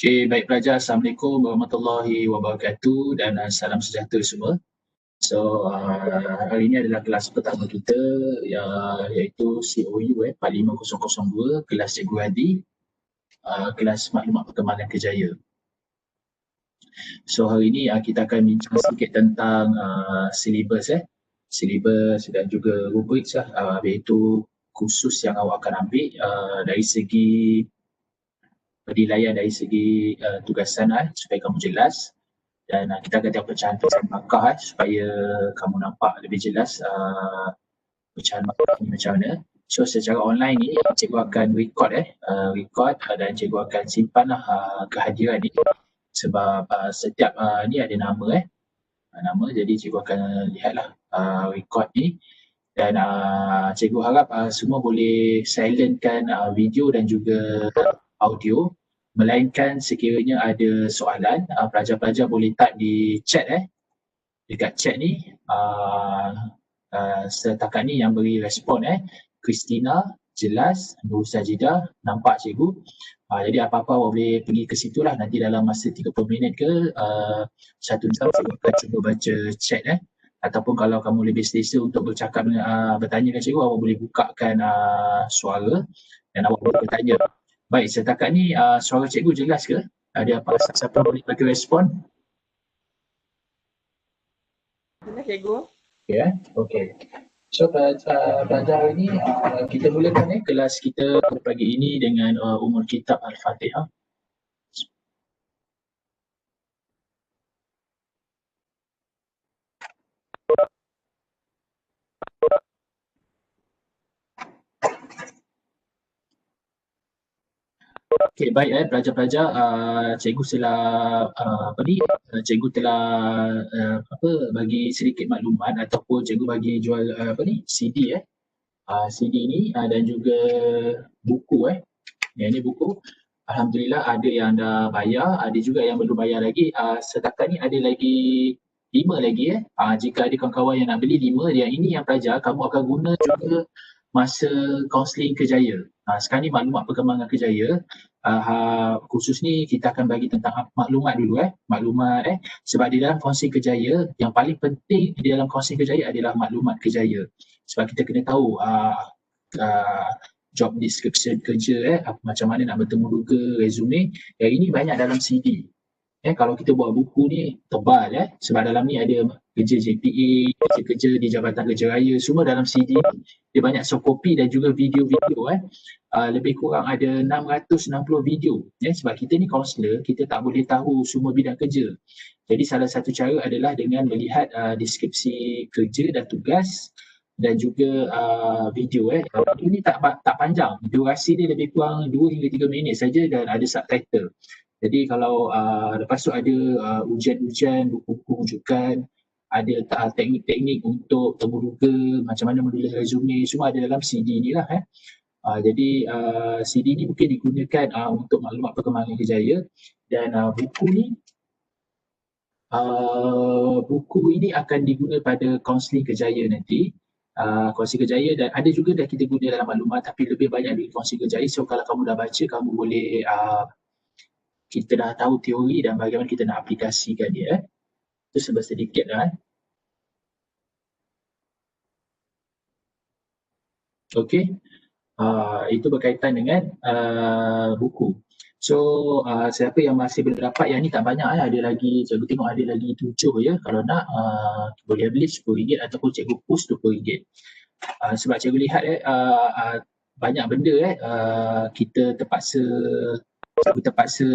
Okay, baik pelajar. Assalamualaikum warahmatullahi wabarakatuh dan salam sejahtera semua. So, hari ini adalah kelas pertama kita iaitu COU 45002, kelas Cikgu Hadi, kelas Maklumat Perkembangan Kejaya. So, hari ini kita akan bincang sedikit tentang silibus dan juga rubrik iaitu kursus yang awak akan ambil dari segi penilaian, dari segi tugasan supaya kamu jelas. Dan kita akan tengok pecahan markah supaya kamu nampak lebih jelas pecahan markah ni macam mana. So secara online ni cikgu akan record dan cikgu akan simpan kehadiran ni sebab setiap ni ada nama nama, jadi cikgu akan lihatlah record ni dan cikgu harap semua boleh silentkan video dan juga audio, melainkan sekiranya ada soalan pelajar-pelajar boleh type di chat dekat chat ni. Setakat ni yang beri respon Christina, jelas, Nur Sajidah, nampak cikgu. Jadi apa-apa awak boleh pergi ke situ lah, nanti dalam masa 30 minit ke 1 jam cikgu akan cuba baca chat ataupun kalau kamu lebih selesa untuk bercakap dengan bertanya dengan cikgu, awak boleh bukakan suara dan awak boleh bertanya. Baik, setakat ni suara cikgu jelas ke? Ada apa siapa boleh bagi respon? Jelas cikgu. Okay. So pada hari ini kita mulakan kelas kita pagi ini dengan umur kitab Al-Fatihah. Okey, baik pelajar-pelajar, cikgu telah bagi sedikit maklumat ataupun cikgu bagi jual CD CD ni dan juga buku Yang ni buku. Alhamdulillah ada yang dah bayar, ada juga yang belum bayar lagi. Setakat ni ada lagi 5 lagi jika ada kawan-kawan yang nak beli 5, yang ini yang pelajar kamu akan guna juga masa kaunseling kejaya. Sekarang ni maklumat perkembangan kejaya. Khusus ni kita akan bagi tentang maklumat dulu maklumat sebab di dalam kaunseling kejaya yang paling penting di dalam kaunseling kejaya adalah maklumat kejaya. Sebab kita kena tahu job description kerja macam mana nak bertemu muka, resume. Yang ini banyak dalam CD. Kalau kita buat buku ni tebal sebab dalam ni ada kerja JPA, kerja di Jabatan Kerja Raya, semua dalam CD. Dia banyak soft copy dan juga video-video lebih kurang ada 660 video sebab kita ni kaunselor, kita tak boleh tahu semua bidang kerja. Jadi salah satu cara adalah dengan melihat deskripsi kerja dan tugas dan juga video Video ni tak panjang, durasi dia lebih kurang 2 hingga 3 minit saja dan ada subtitle. Jadi kalau lepas tu ada ujian-ujian, buku-buku rujukan, ada teknik-teknik untuk temuduga, macam mana menulis resume, semua ada dalam CD ni lah jadi CD ni mungkin digunakan untuk maklumat perkembangan kejaya dan buku ini akan digunakan pada kaunseling kejaya nanti. Kaunseling kejaya dan ada juga dah kita guna dalam maklumat tapi lebih banyak di kaunseling kejaya. So kalau kamu dah baca, kamu boleh kita dah tahu teori dan bagaimana kita nak aplikasikan dia. Itu sedikit lah. Okey. Itu berkaitan dengan buku. So siapa yang masih belum dapat, yang ni tak banyak ada lagi, cikgu tengok ada lagi 7 je. Kalau nak boleh beli RM10 ataupun cikgu post RM20. Sebab cikgu lihat banyak benda kita terpaksa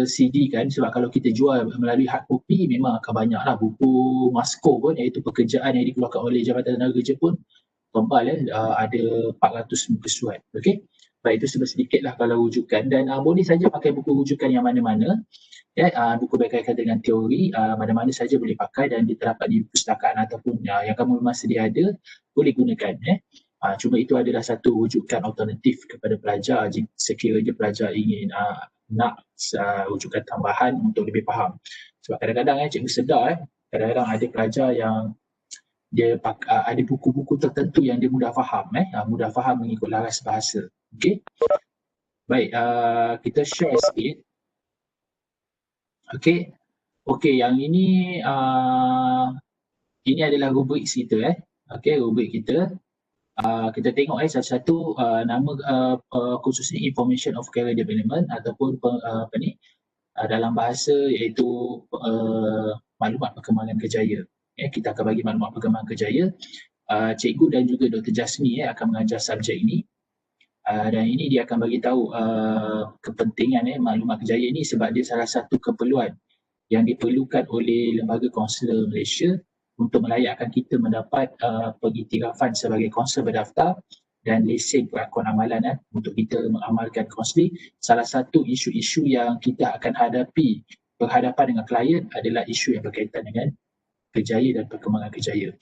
CD kan, sebab kalau kita jual melalui hard copy memang akan banyak lah. Buku Masko pun, iaitu pekerjaan yang dikeluarkan oleh Jabatan Tenaga Kerja pun tebal ada 400 muka surat. Okey. Baik, itu sedikit lah kalau rujukan dan boleh saja pakai buku rujukan yang mana-mana. Buku berkaitan dengan teori mana-mana saja boleh pakai dan terdapat di perpustakaan ataupun yang kamu memang sedia ada, boleh gunakan. Cuma itu adalah satu rujukan alternatif kepada pelajar sekiranya pelajar ingin nak rujukan tambahan untuk lebih faham. Sebab kadang-kadang cikgu sedar kadang-kadang ada pelajar yang dia ada buku-buku tertentu yang dia mudah faham mengikut laras bahasa. Okey. Baik, kita share sikit. Okey. Okey, yang ini adalah rubrik kita. Okey, rubrik kita. Kita tengok satu-satu nama khususnya Information of Career Development ataupun dalam bahasa iaitu maklumat perkembangan kerjaya. Kita akan bagi maklumat perkembangan kerjaya. Cikgu dan juga Dr. Jasmi akan mengajar subjek ini. Dan ini dia akan bagi tahu kepentingan maklumat kerjaya ini sebab dia salah satu keperluan yang diperlukan oleh Lembaga Kaunselor Malaysia untuk melayakkan kita mendapat pengiktirafan sebagai kaunselor berdaftar dan lesen pengakuan amalan untuk kita mengamalkan kaunseling. Salah satu isu-isu yang kita akan hadapi berhadapan dengan klien adalah isu yang berkaitan dengan kerjaya dan perkembangan kerjaya.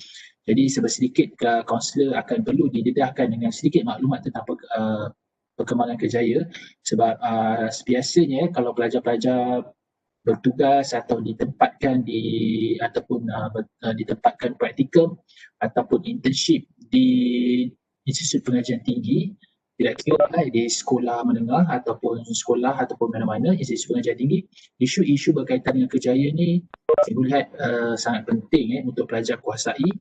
Jadi sedikit kaunselor akan perlu didedahkan dengan sedikit maklumat tentang perkembangan kerjaya sebab biasanya kalau pelajar-pelajar bertugas atau ditempatkan ditempatkan praktikum ataupun internship di institusi pengajian tinggi, tidak kira di sekolah menengah ataupun sekolah ataupun mana-mana institusi pengajian tinggi, isu-isu berkaitan dengan kerjaya ni saya lihat sangat penting untuk pelajar kuasai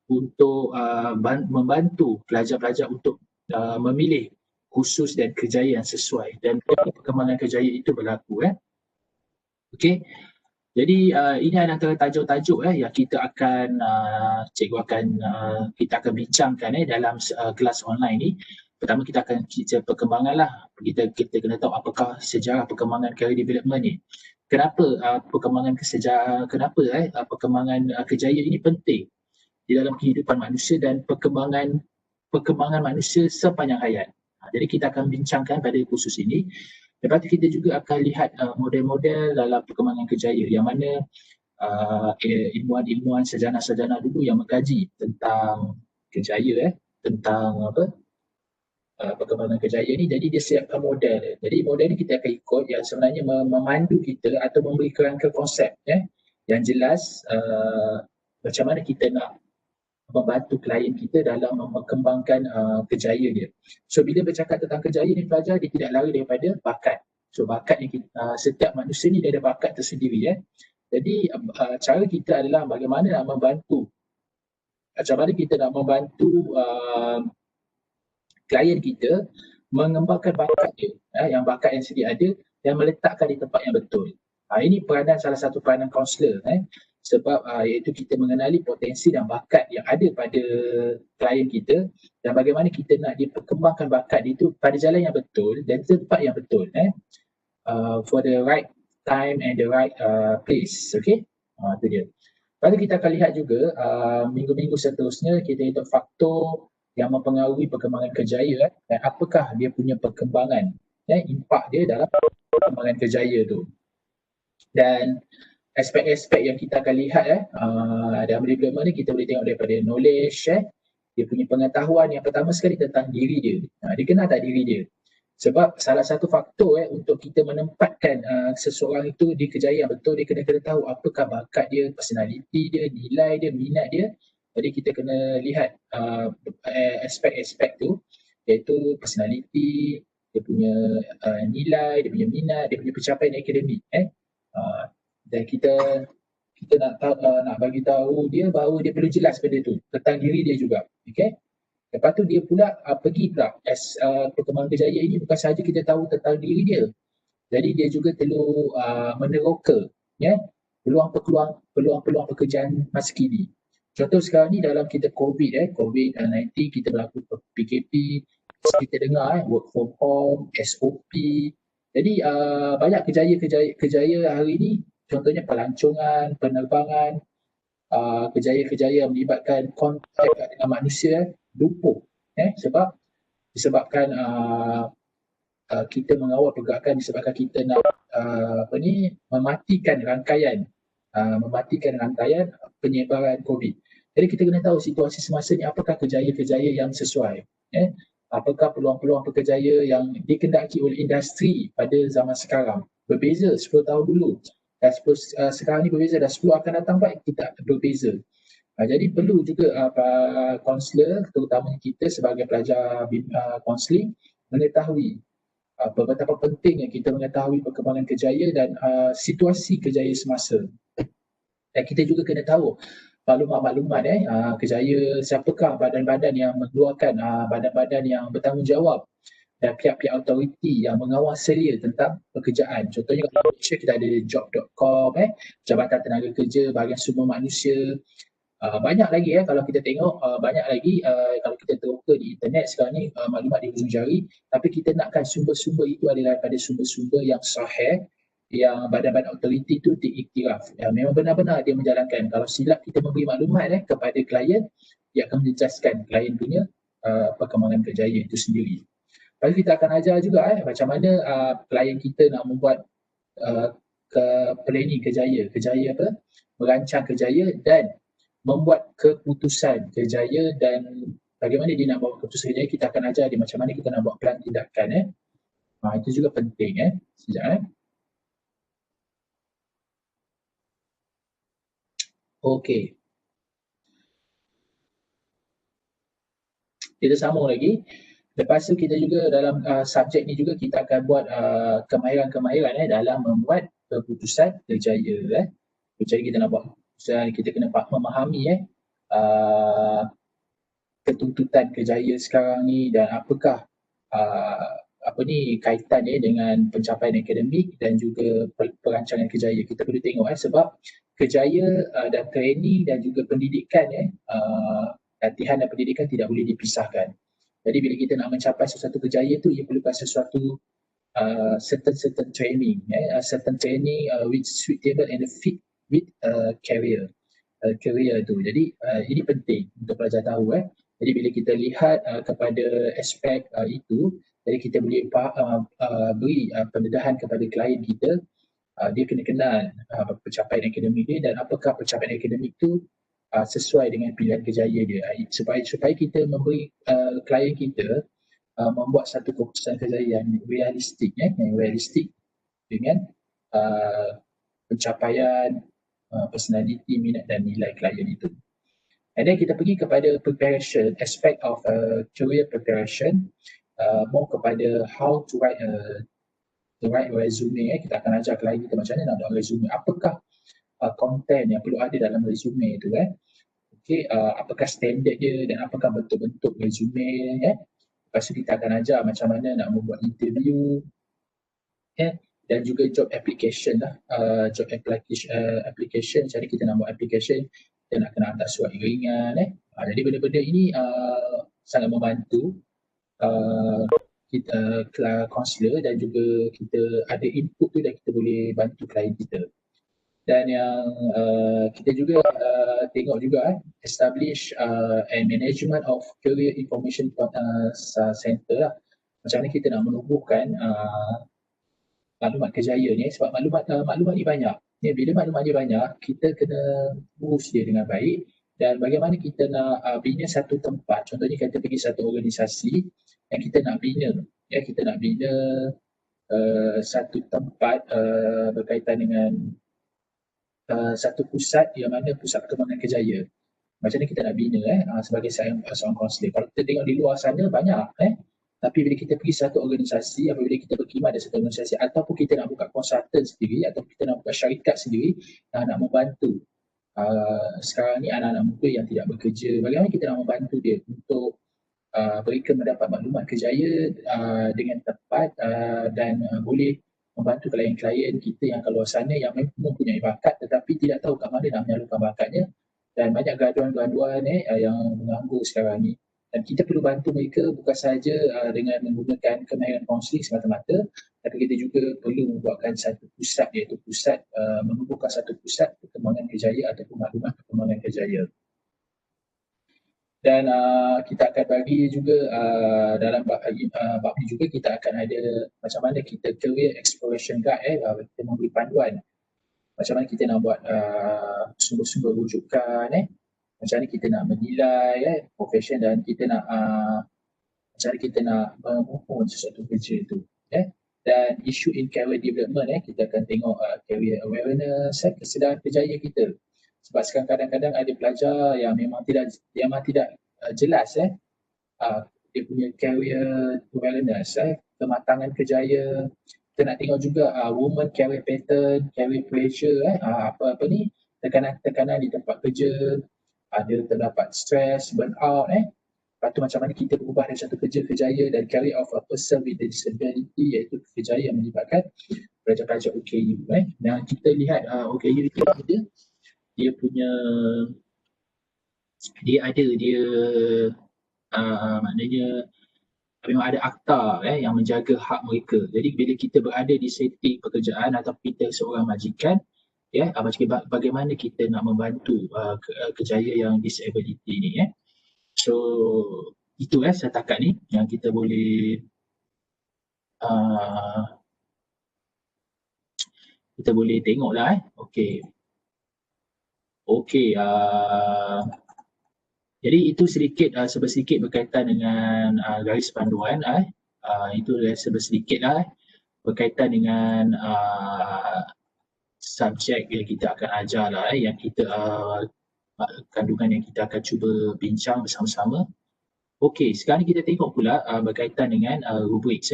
untuk membantu pelajar-pelajar untuk memilih khusus dan kerjaya yang sesuai dan perkembangan kerjaya itu berlaku. Okey. Jadi ini antara tajuk-tajuk yang kita akan kita akan bincangkan dalam kelas online ni. Pertama kita akan cerita perkembangan lah. Kita kena tahu apakah sejarah perkembangan career development ni. Kenapa perkembangan kerjaya ini penting di dalam kehidupan manusia dan perkembangan manusia sepanjang hayat. Jadi kita akan bincangkan pada khusus ini. Lepas tu kita juga akan lihat model-model dalam perkembangan kerjaya yang mana ilmuwan-ilmuwan sarjana-sarjana dulu yang mengkaji tentang kerjaya tentang perkembangan kerjaya ni. Jadi dia siapkan model. Jadi model ni kita akan ikut yang sebenarnya memandu kita atau memberi kerangka konsep yang jelas macam mana kita nak membantu klien kita dalam mengembangkan kerjaya dia. So bila bercakap tentang kerjaya ni pelajar, dia tidak lari daripada bakat. So bakat yang setiap manusia ni dia ada bakat tersendiri. Jadi cara kita adalah bagaimana nak membantu klien kita mengembangkan bakat dia, yang bakat yang sedia ada dan meletakkan di tempat yang betul. Ini salah satu peranan kaunselor sebab iaitu kita mengenali potensi dan bakat yang ada pada klien kita dan bagaimana kita nak dia perkembangkan bakat itu pada jalan yang betul dan tempat yang betul for the right time and the right place. Okay, itu dia. Lepas tu kita akan lihat juga minggu-minggu seterusnya kita lihat faktor yang mempengaruhi perkembangan kerjaya dan apakah dia punya perkembangan impak dia dalam perkembangan kerjaya tu. Dan aspek-aspek yang kita akan lihat dalam development ni kita boleh tengok daripada knowledge, dia punya pengetahuan yang pertama sekali tentang diri dia. Dia kenal tak diri dia? Sebab salah satu faktor untuk kita menempatkan seseorang itu di kerjaya yang betul, dia kena tahu apakah bakat dia, personality dia, nilai dia, minat dia. Jadi kita kena lihat aspek-aspek tu iaitu personality, dia punya nilai, dia punya minat, dia punya pencapaian akademik. Dan kita nak bagi tahu dia bahawa dia perlu jelas benda tu tentang diri dia juga. Okay? Lepas tu dia pula pergi pula perkembangan kerjaya ini bukan sahaja kita tahu tentang diri dia. Jadi dia juga perlu meneroka peluang-peluang pekerjaan masa kini. Contoh sekarang ni dalam kita COVID-19 kita berlaku PKP, kita dengar work from home, SOP. Jadi banyak kerjaya hari ni, contohnya pelancongan, penerbangan, kerjaya-kerjaya yang melibatkan kontak dengan manusia lumpuh disebabkan kita mengawal pergerakan, disebabkan kita nak mematikan rangkaian penyebaran COVID. Jadi kita kena tahu situasi semasa ni apakah kerjaya-kerjaya yang sesuai, apakah peluang-peluang pekerjaya yang dikendaki oleh industri pada zaman sekarang. Berbeza 10 tahun dulu dan sekarang ni berbeza, dan 10 akan datang kita berbeza. Jadi perlu juga kaunselor, terutama kita sebagai pelajar kaunseling, mengetahui betapa pentingnya kita mengetahui perkembangan kerjaya dan situasi kerjaya semasa. Dan kita juga kena tahu maklumat-maklumat kerjaya siapakah badan-badan yang mengeluarkan, badan-badan yang bertanggungjawab dan pihak-pihak autoriti yang mengawal seria tentang pekerjaan. Contohnya kalau Malaysia kita ada job.com, Jabatan Tenaga Kerja, Bahagian Sumber Manusia. Banyak lagi kalau kita tengok, banyak lagi kalau kita teroka di internet sekarang ni, maklumat di hujung jari, tapi kita nakkan sumber-sumber itu adalah daripada sumber-sumber yang sahih, yang badan-badan autoriti itu diiktiraf. Memang benar-benar dia menjalankan. Kalau silap kita memberi maklumat kepada klien, dia akan menjejaskan klien punya perkembangan kerjaya itu sendiri. Lepas kita akan ajar juga macam mana klien kita nak membuat planning kerjaya apa? Merancang kerjaya dan membuat keputusan kerjaya, dan bagaimana dia nak buat keputusan kerjaya, kita akan ajar dia macam mana kita nak buat plan tindakan. Itu juga penting. Sekejap. Okey. Kita sambung lagi. Lepas tu kita juga dalam subjek ni juga kita akan buat kemahiran-kemahiran dalam membuat keputusan kerjaya. Jadi kita nak buat keputusan, kita kena memahami ketuntutan kerjaya sekarang ni dan apakah kaitannya dengan pencapaian akademik dan juga perancangan kerjaya. Kita perlu tengok sebab kerjaya dan training dan juga pendidikan latihan dan pendidikan tidak boleh dipisahkan. Jadi bila kita nak mencapai sesuatu kerjaya tu, ia perlukan sesuatu certain training, certain training which suitable and fit with career tu. Jadi ini penting untuk pelajar tahu. Jadi bila kita lihat kepada aspek itu, jadi kita boleh beri pendedahan kepada klien kita. Dia kena kenal pencapaian akademik dia dan apakah pencapaian akademik tu sesuai dengan pilihan kerjaya dia, supaya kita memberi klien kita membuat satu keputusan kerjaya yang realistik, dengan pencapaian personality, minat dan nilai klien itu. And then kita pergi kepada preparation, aspect of career preparation, more kepada how to write the right resume. Kita akan ajar klien kita macam mana nak buat resume, apakah konten yang perlu ada dalam resume itu. Apakah standard dia dan apakah bentuk-bentuk resume. Lepas tu kita akan ajar macam mana nak membuat interview, dan juga job application job application, macam mana kita nak buat application dan nak kena hantar surat iringan. Jadi benda-benda ini sangat membantu kita counselor, dan juga kita ada input tu dan kita boleh bantu klien kita. Dan yang kita juga tengok juga establish and management of career information center. Macam mana kita nak menumbuhkan maklumat kerjaya ni, sebab maklumat ni banyak. Bila maklumat ni banyak, kita kena urus dia dengan baik. Dan bagaimana kita nak bina satu tempat, contohnya kita pergi satu organisasi yang kita nak bina, satu tempat berkaitan dengan satu pusat, yang mana pusat perkembangan kerjaya. Macam mana kita nak bina sebagai seorang kaunselor. Kalau kita tengok di luar sana banyak, tapi bila kita pergi satu organisasi, apabila kita berkhidmat di satu organisasi, ataupun kita nak buka konsultan sendiri, atau kita nak buka syarikat sendiri, nak membantu sekarang ni anak-anak muda yang tidak bekerja, bagaimana kita nak membantu dia untuk mereka mendapat maklumat kerjaya dengan tepat, dan boleh membantu klien-klien kita yang keluar sana yang mempunyai bakat tetapi tidak tahu kat mana nak menyalurkan bakatnya, dan banyak gaduan-gaduan yang menganggur sekarang ni. Dan kita perlu bantu mereka bukan sahaja dengan menggunakan kemahiran kaunseling semata-mata, tapi kita juga perlu membuatkan satu pusat, iaitu pusat menumbuhkan satu pusat perkembangan kerjaya ataupun maklumat perkembangan kerjaya. Dan kita akan bagi juga dalam bab ni juga kita akan ada macam mana kita career exploration guide, kita memberi panduan macam mana kita nak buat sumber-sumber rujukan, macam mana kita nak menilai profession, dan kita nak macam mana kita nak memohon sesuatu kerja itu. Dan isu in career development, kita akan tengok career awareness, kesedaran kerjaya kita. Sebab sekarang kadang-kadang ada pelajar yang memang tidak jelas dia punya career awareness, kematangan kerjaya. Kita nak tengok juga woman career pattern, career pressure, apa-apa ni, tekanan-tekanan di tempat kerja, ada terdapat stress, burnout, lepas tu macam mana kita berubah dari satu kerja kerjaya dan carry off a person with a disability, iaitu kerjaya yang melibatkan pelajar-pelajar OKU. Dan kita lihat OKU itu dia punya, dia ada maknanya memang ada akta yang menjaga hak mereka. Jadi bila kita berada di setting pekerjaan atau kita seorang majikan, bagaimana kita nak membantu kerjaya yang disability ni. So itu setakat ni yang kita boleh tengoklah. Okey. Jadi itu sedikit sebersedikit berkaitan dengan garis panduan. Itu sebersedikitlah berkaitan dengan subjek yang kita akan ajar yang kita kandungan yang kita akan cuba bincang bersama-sama. Okey, sekarang kita tengok pula berkaitan dengan rubriks.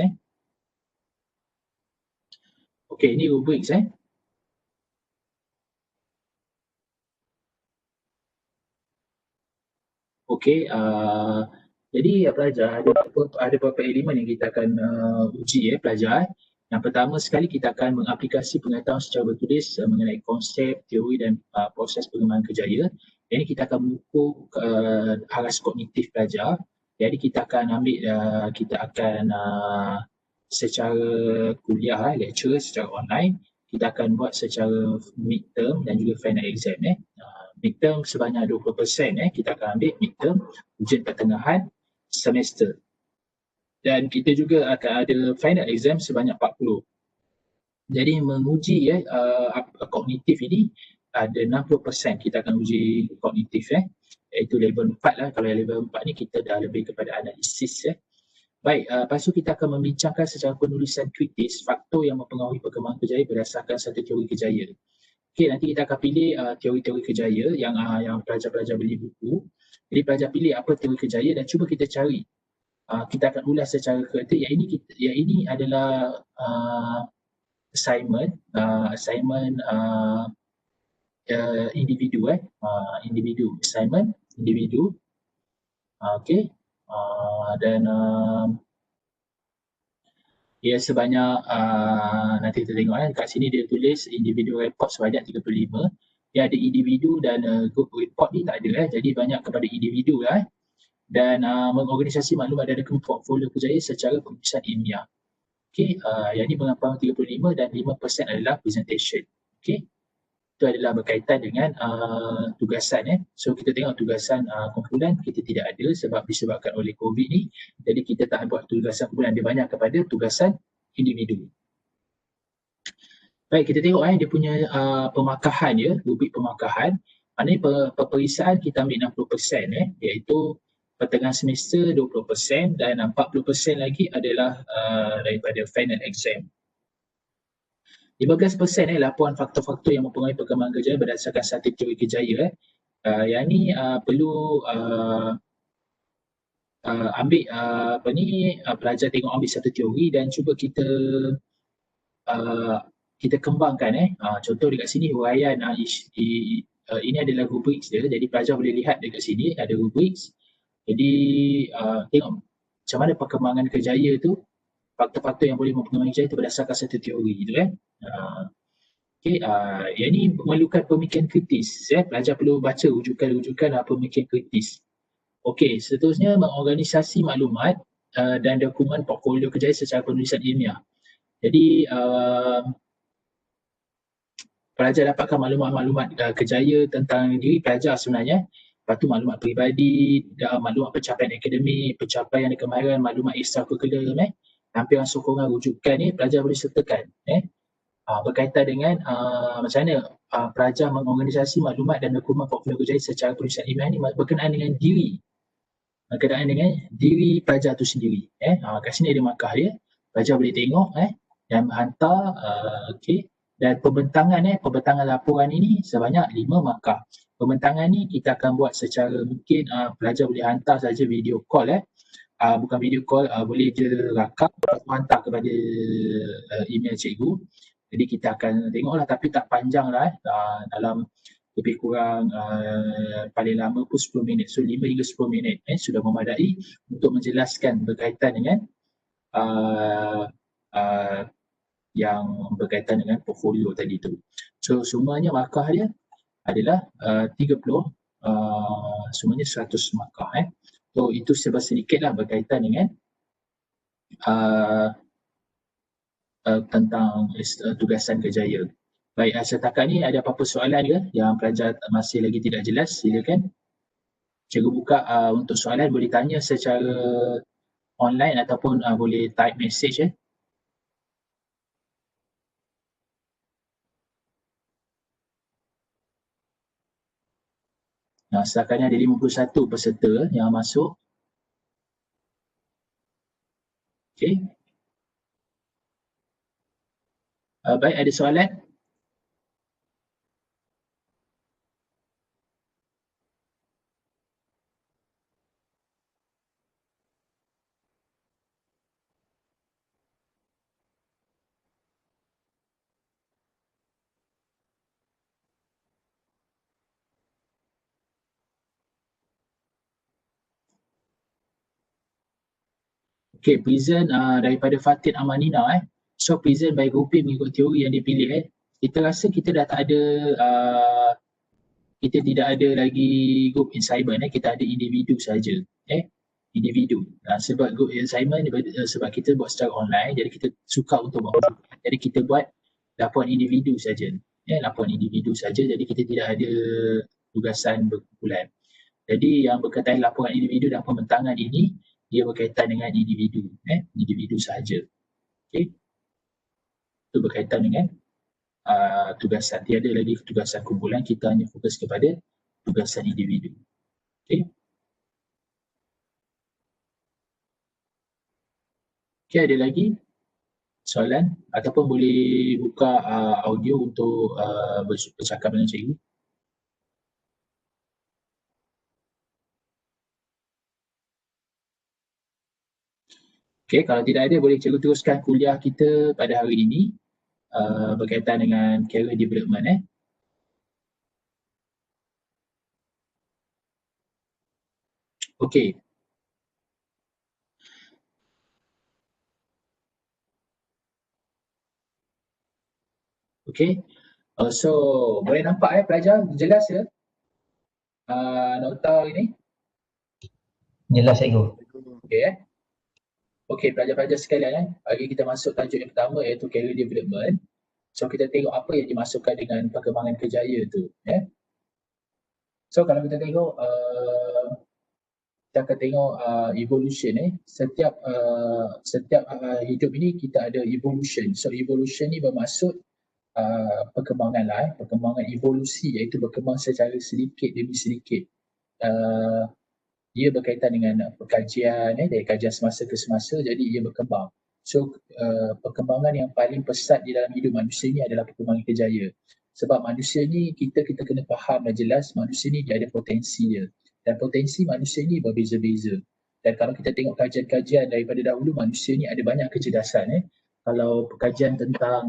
Okey, ini rubriks. Okey, jadi pelajar ada beberapa elemen yang kita akan uji pelajar. Yang pertama sekali kita akan mengaplikasi pengetahuan secara bertulis mengenai konsep, teori dan proses pengembangan kerjaya. Jadi kita akan mengukur aras kognitif pelajar. Jadi kita akan ambil, secara kuliah, lecture secara online. Kita akan buat secara midterm dan juga final exam. Midterm sebanyak 20%, kita akan ambil midterm, ujian pertengahan semester. Dan kita juga akan ada final exam sebanyak 40. Jadi menguji kognitif ini ada 60% kita akan uji kognitif, iaitu level 4 lah. Kalau level 4 ni kita dah lebih kepada analisis. Baik, lepas tu kita akan membincangkan secara penulisan kritis faktor yang mempengaruhi perkembangan kerjaya berdasarkan satu teori kerjaya. Okey, nanti kita akan pilih teori-teori kerjaya yang pelajar-pelajar beli buku. Jadi pelajar pilih apa teori kerjaya dan cuba kita cari. Kita akan ulas secara kreatif. Yang ini adalah assignment individu, individu assignment individu. Okey, dan dia sebanyak nanti kita tengok kat sini dia tulis individu report sebanyak 35. Dia ada individu dan group report ni tak ada, jadi banyak kepada individu lah. Dan mengorganisasi maklumat dan dokumen portfolio kerjaya secara penulisan ilmiah. Okey, yang ni pengampunan 35 dan 5% adalah presentation. Okey, itu adalah berkaitan dengan tugasan. So kita tengok tugasan kumpulan kita tidak ada sebab disebabkan oleh COVID ni. Jadi kita tak buat tugasan kumpulan, dia banyak kepada tugasan individu. Baik, kita tengok dia punya pemakahan rubrik pemakahan. Maknanya peperiksaan kita ambil 60%, iaitu pertengahan semester 20% dan 40% lagi adalah daripada final exam. 15% laporan faktor-faktor yang mempengaruhi perkembangan kerjaya berdasarkan satu teori kerjaya. Yang ni perlu ambil pelajar tengok ambil satu teori dan cuba kita kembangkan. Contoh dekat sini huraian ini adalah rubriks dia. Jadi pelajar boleh lihat dekat sini ada rubriks. Jadi tengok macam mana perkembangan kerjaya tu, faktor-faktor yang boleh mempengaruhi kerjaya itu berdasarkan satu teori tu. Okey, yang ni memerlukan pemikiran kritis. Pelajar perlu baca rujukan-rujukan pemikiran kritis. Okey, seterusnya mengorganisasi maklumat dan dokumen portfolio kerjaya secara penulisan ilmiah. Jadi pelajar dapatkan maklumat-maklumat kerjaya tentang diri pelajar sebenarnya. Lepas tu maklumat peribadi, maklumat pencapaian akademik, pencapaian kemahiran, maklumat ekstrakurikular, lampiran sokongan rujukan ni pelajar boleh sertakan. Berkaitan dengan macam mana pelajar mengorganisasi maklumat dan dokumen portfolio kerjaya secara penulisan ilmiah ni berkenaan dengan diri. Berkenaan dengan diri pelajar tu sendiri. Kat sini ada markah dia. Pelajar boleh tengok dan hantar. Okey. Dan pembentangan laporan ini sebanyak 5 markah. Pembentangan ni kita akan buat secara mungkin pelajar boleh hantar saja video call. bukan video call, boleh je rakam atau hantar kepada email cikgu. Jadi kita akan tengoklah, tapi tak panjang lah, dalam lebih kurang paling lama pun 10 minit. So 5 hingga 10 minit sudah memadai untuk menjelaskan berkaitan dengan uh, uh, yang berkaitan dengan portfolio tadi tu. So semuanya markah dia adalah 30, semuanya 100 markah. So itu sebab sedikit lah berkaitan dengan tentang tugasan kerjaya. Baik, setakat ni ada apa-apa soalan ke yang pelajar masih lagi tidak jelas? Silakan. Cikgu buka untuk soalan, boleh tanya secara online ataupun boleh type message . Setakat ni ada 51 peserta yang masuk. Okey. Baik, ada soalan? Okay, present daripada Fatin Amanina . So present by grouping mengikut teori yang dipilih . Kita rasa kita dah tak ada, kita tidak ada lagi group assignment . Kita ada individu saja . Individu. Sebab group assignment sebab kita buat secara online, jadi kita suka untuk buat. Jadi kita buat laporan individu saja. Laporan individu saja. Jadi kita tidak ada tugasan berkumpulan. Jadi yang berkaitan laporan individu dan pembentangan ini, dia berkaitan dengan individu, individu sahaja. Okey. Itu berkaitan dengan tugasan. Tiada lagi tugasan kumpulan, kita hanya fokus kepada tugasan individu. Okey. Okey, ada lagi soalan ataupun boleh buka audio untuk bercakap dengan cikgu. Okey, kalau tidak ada boleh cikgu teruskan kuliah kita pada hari ini berkaitan dengan career development . Okey. Okey. So boleh nampak pelajar jelas ke nota ini? Jelas cikgu. Okey. Okey, pelajar-pelajar sekalian, bagi kita masuk tajuk yang pertama iaitu career development. So kita tengok apa yang dimasukkan dengan perkembangan kerjaya tu. So kalau kita tengok, kita akan tengok evolution. Setiap hidup ini kita ada evolution. So evolution ni bermaksud perkembangan lah, perkembangan evolusi, iaitu berkembang secara sedikit demi sedikit. Ia berkaitan dengan perkajian, dari kajian semasa ke semasa, jadi ia berkembang. So perkembangan yang paling pesat di dalam hidup manusia ni adalah perkembangan kerjaya. Sebab manusia ni kita kena faham dan jelas, manusia ni dia ada potensi dia. Dan potensi manusia ni berbeza-beza. Dan kalau kita tengok kajian-kajian daripada dahulu, manusia ni ada banyak kecerdasan. Kalau kajian tentang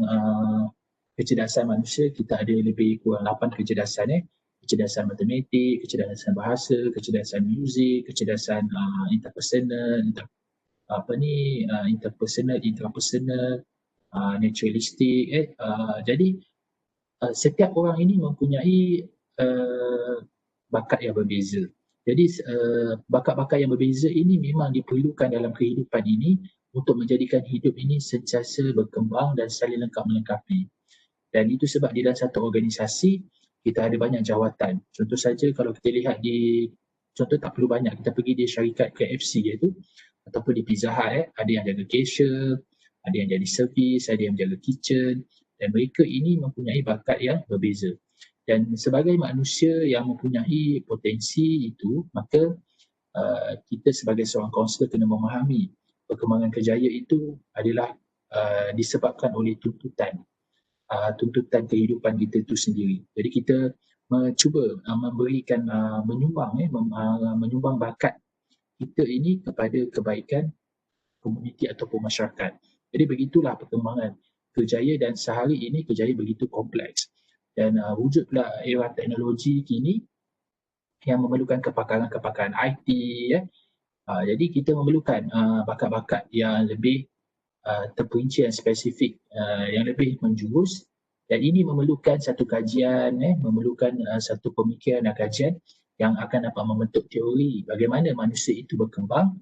kecerdasan manusia, kita ada lebih kurang 8 kecerdasan. Kecerdasan matematik, kecerdasan bahasa, kecerdasan muzik, kecerdasan interpersonal, interpersonal, intrapersonal, naturalistik. Jadi setiap orang ini mempunyai bakat yang berbeza. Jadi bakat-bakat yang berbeza ini memang diperlukan dalam kehidupan ini untuk menjadikan hidup ini sentiasa berkembang dan saling lengkap melengkapi. Dan itu sebab di dalam satu organisasi kita ada banyak jawatan. Contoh saja kalau kita lihat contoh tak perlu banyak, kita pergi di syarikat KFC iaitu ataupun di Pizza Hut, ada yang jaga cashier, ada yang jadi servis, ada yang jaga kitchen, dan mereka ini mempunyai bakat yang berbeza. Dan sebagai manusia yang mempunyai potensi itu, maka kita sebagai seorang kaunselor kena memahami perkembangan kerjaya itu adalah disebabkan oleh tuntutan kehidupan kita itu sendiri. Jadi kita cuba memberikan menyumbang bakat kita ini kepada kebaikan komuniti ataupun masyarakat. Jadi begitulah perkembangan kerjaya, dan sehari ini kerjaya begitu kompleks. Dan wujud pula era teknologi kini yang memerlukan kepakaran-kepakaran IT, ya. Jadi kita memerlukan bakat-bakat yang lebih terperinci dan spesifik, yang lebih menjurus, dan ini memerlukan satu kajian, memerlukan satu pemikiran dan kajian yang akan dapat membentuk teori bagaimana manusia itu berkembang,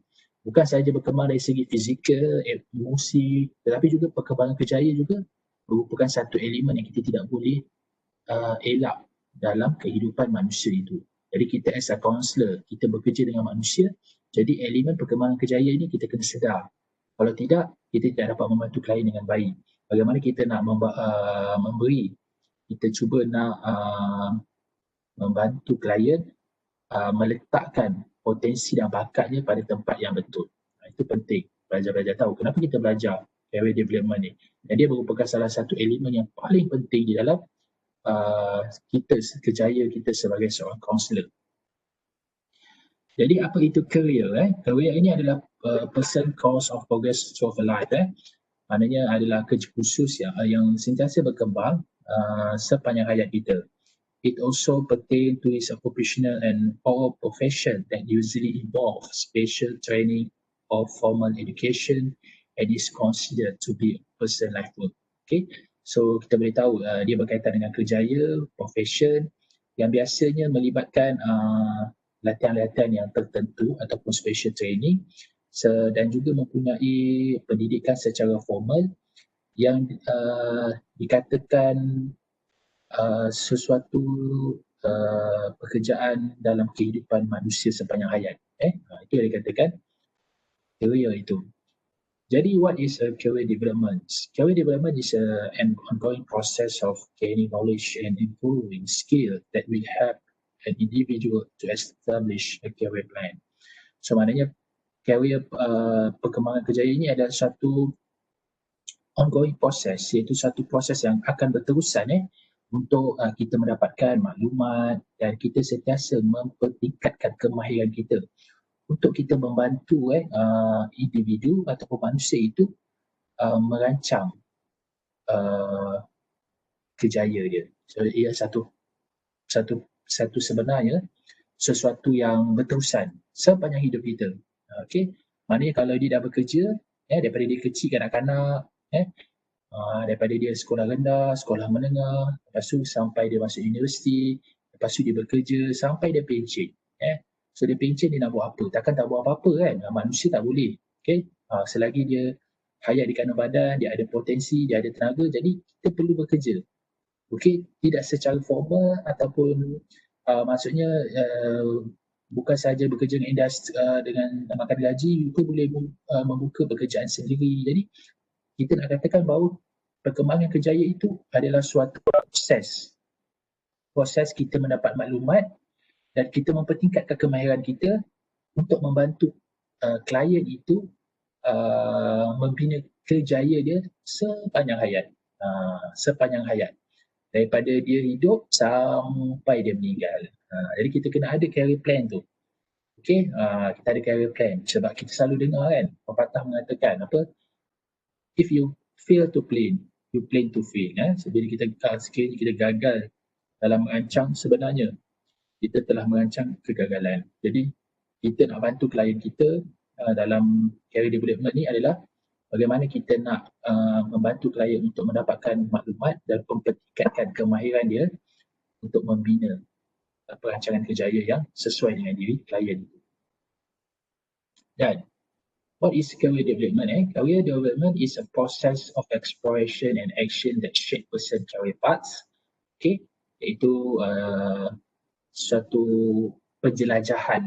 bukan sahaja berkembang dari segi fizikal, emosi, tetapi juga perkembangan kerjaya juga merupakan satu elemen yang kita tidak boleh elak dalam kehidupan manusia itu. Jadi kita as a counselor, kita bekerja dengan manusia, jadi elemen perkembangan kerjaya ini kita kena sedar. Kalau tidak, kita tidak dapat membantu klien dengan baik. Bagaimana kita nak memberi, kita cuba nak membantu klien meletakkan potensi dan bakatnya pada tempat yang betul. Itu penting, belajar-belajar tahu. Kenapa kita belajar career development ni? Dan dia merupakan salah satu elemen yang paling penting di dalam kita, kerjaya kita sebagai seorang kaunselor. Jadi apa itu career? Career ini adalah person course of progress through a life. Maknanya adalah kerja khusus yang sentiasa berkembang sepanjang hayat kita. It also pertain to his occupational and or profession that usually involve special training or formal education and is considered to be person life work. Okay, so kita boleh tahu dia berkaitan dengan kerjaya, profession yang biasanya melibatkan latihan-latihan yang tertentu ataupun special training, dan juga mempunyai pendidikan secara formal yang dikatakan sesuatu pekerjaan dalam kehidupan manusia sepanjang hayat. Itu yang dikatakan career itu. Jadi what is a career development? Career development is an ongoing process of gaining knowledge and improving skill that will help an individual to establish a career plan. So maknanya career perkembangan kerjaya ini adalah satu ongoing process, iaitu satu proses yang akan berterusan untuk kita mendapatkan maklumat, dan kita sentiasa mempertingkatkan kemahiran kita untuk kita membantu individu ataupun manusia itu merancang kerjaya dia. So ia satu sebenarnya sesuatu yang berterusan sepanjang hidup kita. Okey, maknanya kalau dia dah bekerja daripada dia kecil kanak-kanak, daripada dia sekolah rendah, sekolah menengah, lepas tu sampai dia masuk universiti, lepas tu dia bekerja sampai dia pencen. So dia pencen, dia nak buat apa? Takkan tak buat apa-apa kan? Manusia tak boleh. Okay? Selagi dia hayat di kandungan badan, dia ada potensi, dia ada tenaga, jadi kita perlu bekerja. Okay? Tidak secara formal ataupun maksudnya bukan sahaja bekerja dengan industri dengan makan gaji, kita boleh membuka pekerjaan sendiri. Jadi kita nak katakan bahawa perkembangan kerjaya itu adalah suatu proses kita mendapat maklumat dan kita mempertingkatkan kemahiran kita untuk membantu klien itu membina kerjaya dia sepanjang hayat, daripada dia hidup sampai dia meninggal. Jadi kita kena ada career plan tu. Okay, kita ada career plan sebab kita selalu dengar kan pepatah mengatakan apa, if you fail to plan, you plan to fail. So, bila sekiranya kita gagal dalam merancang, sebenarnya kita telah merancang kegagalan. Jadi kita nak bantu klien kita dalam career development ni adalah bagaimana kita nak membantu klien untuk mendapatkan maklumat dan mempertingkatkan kemahiran dia untuk membina perancangan kerjaya yang sesuai dengan diri klien itu. Dan what is career development? Career development is a process of exploration and action that shape person career paths. Okay, iaitu suatu penjelajahan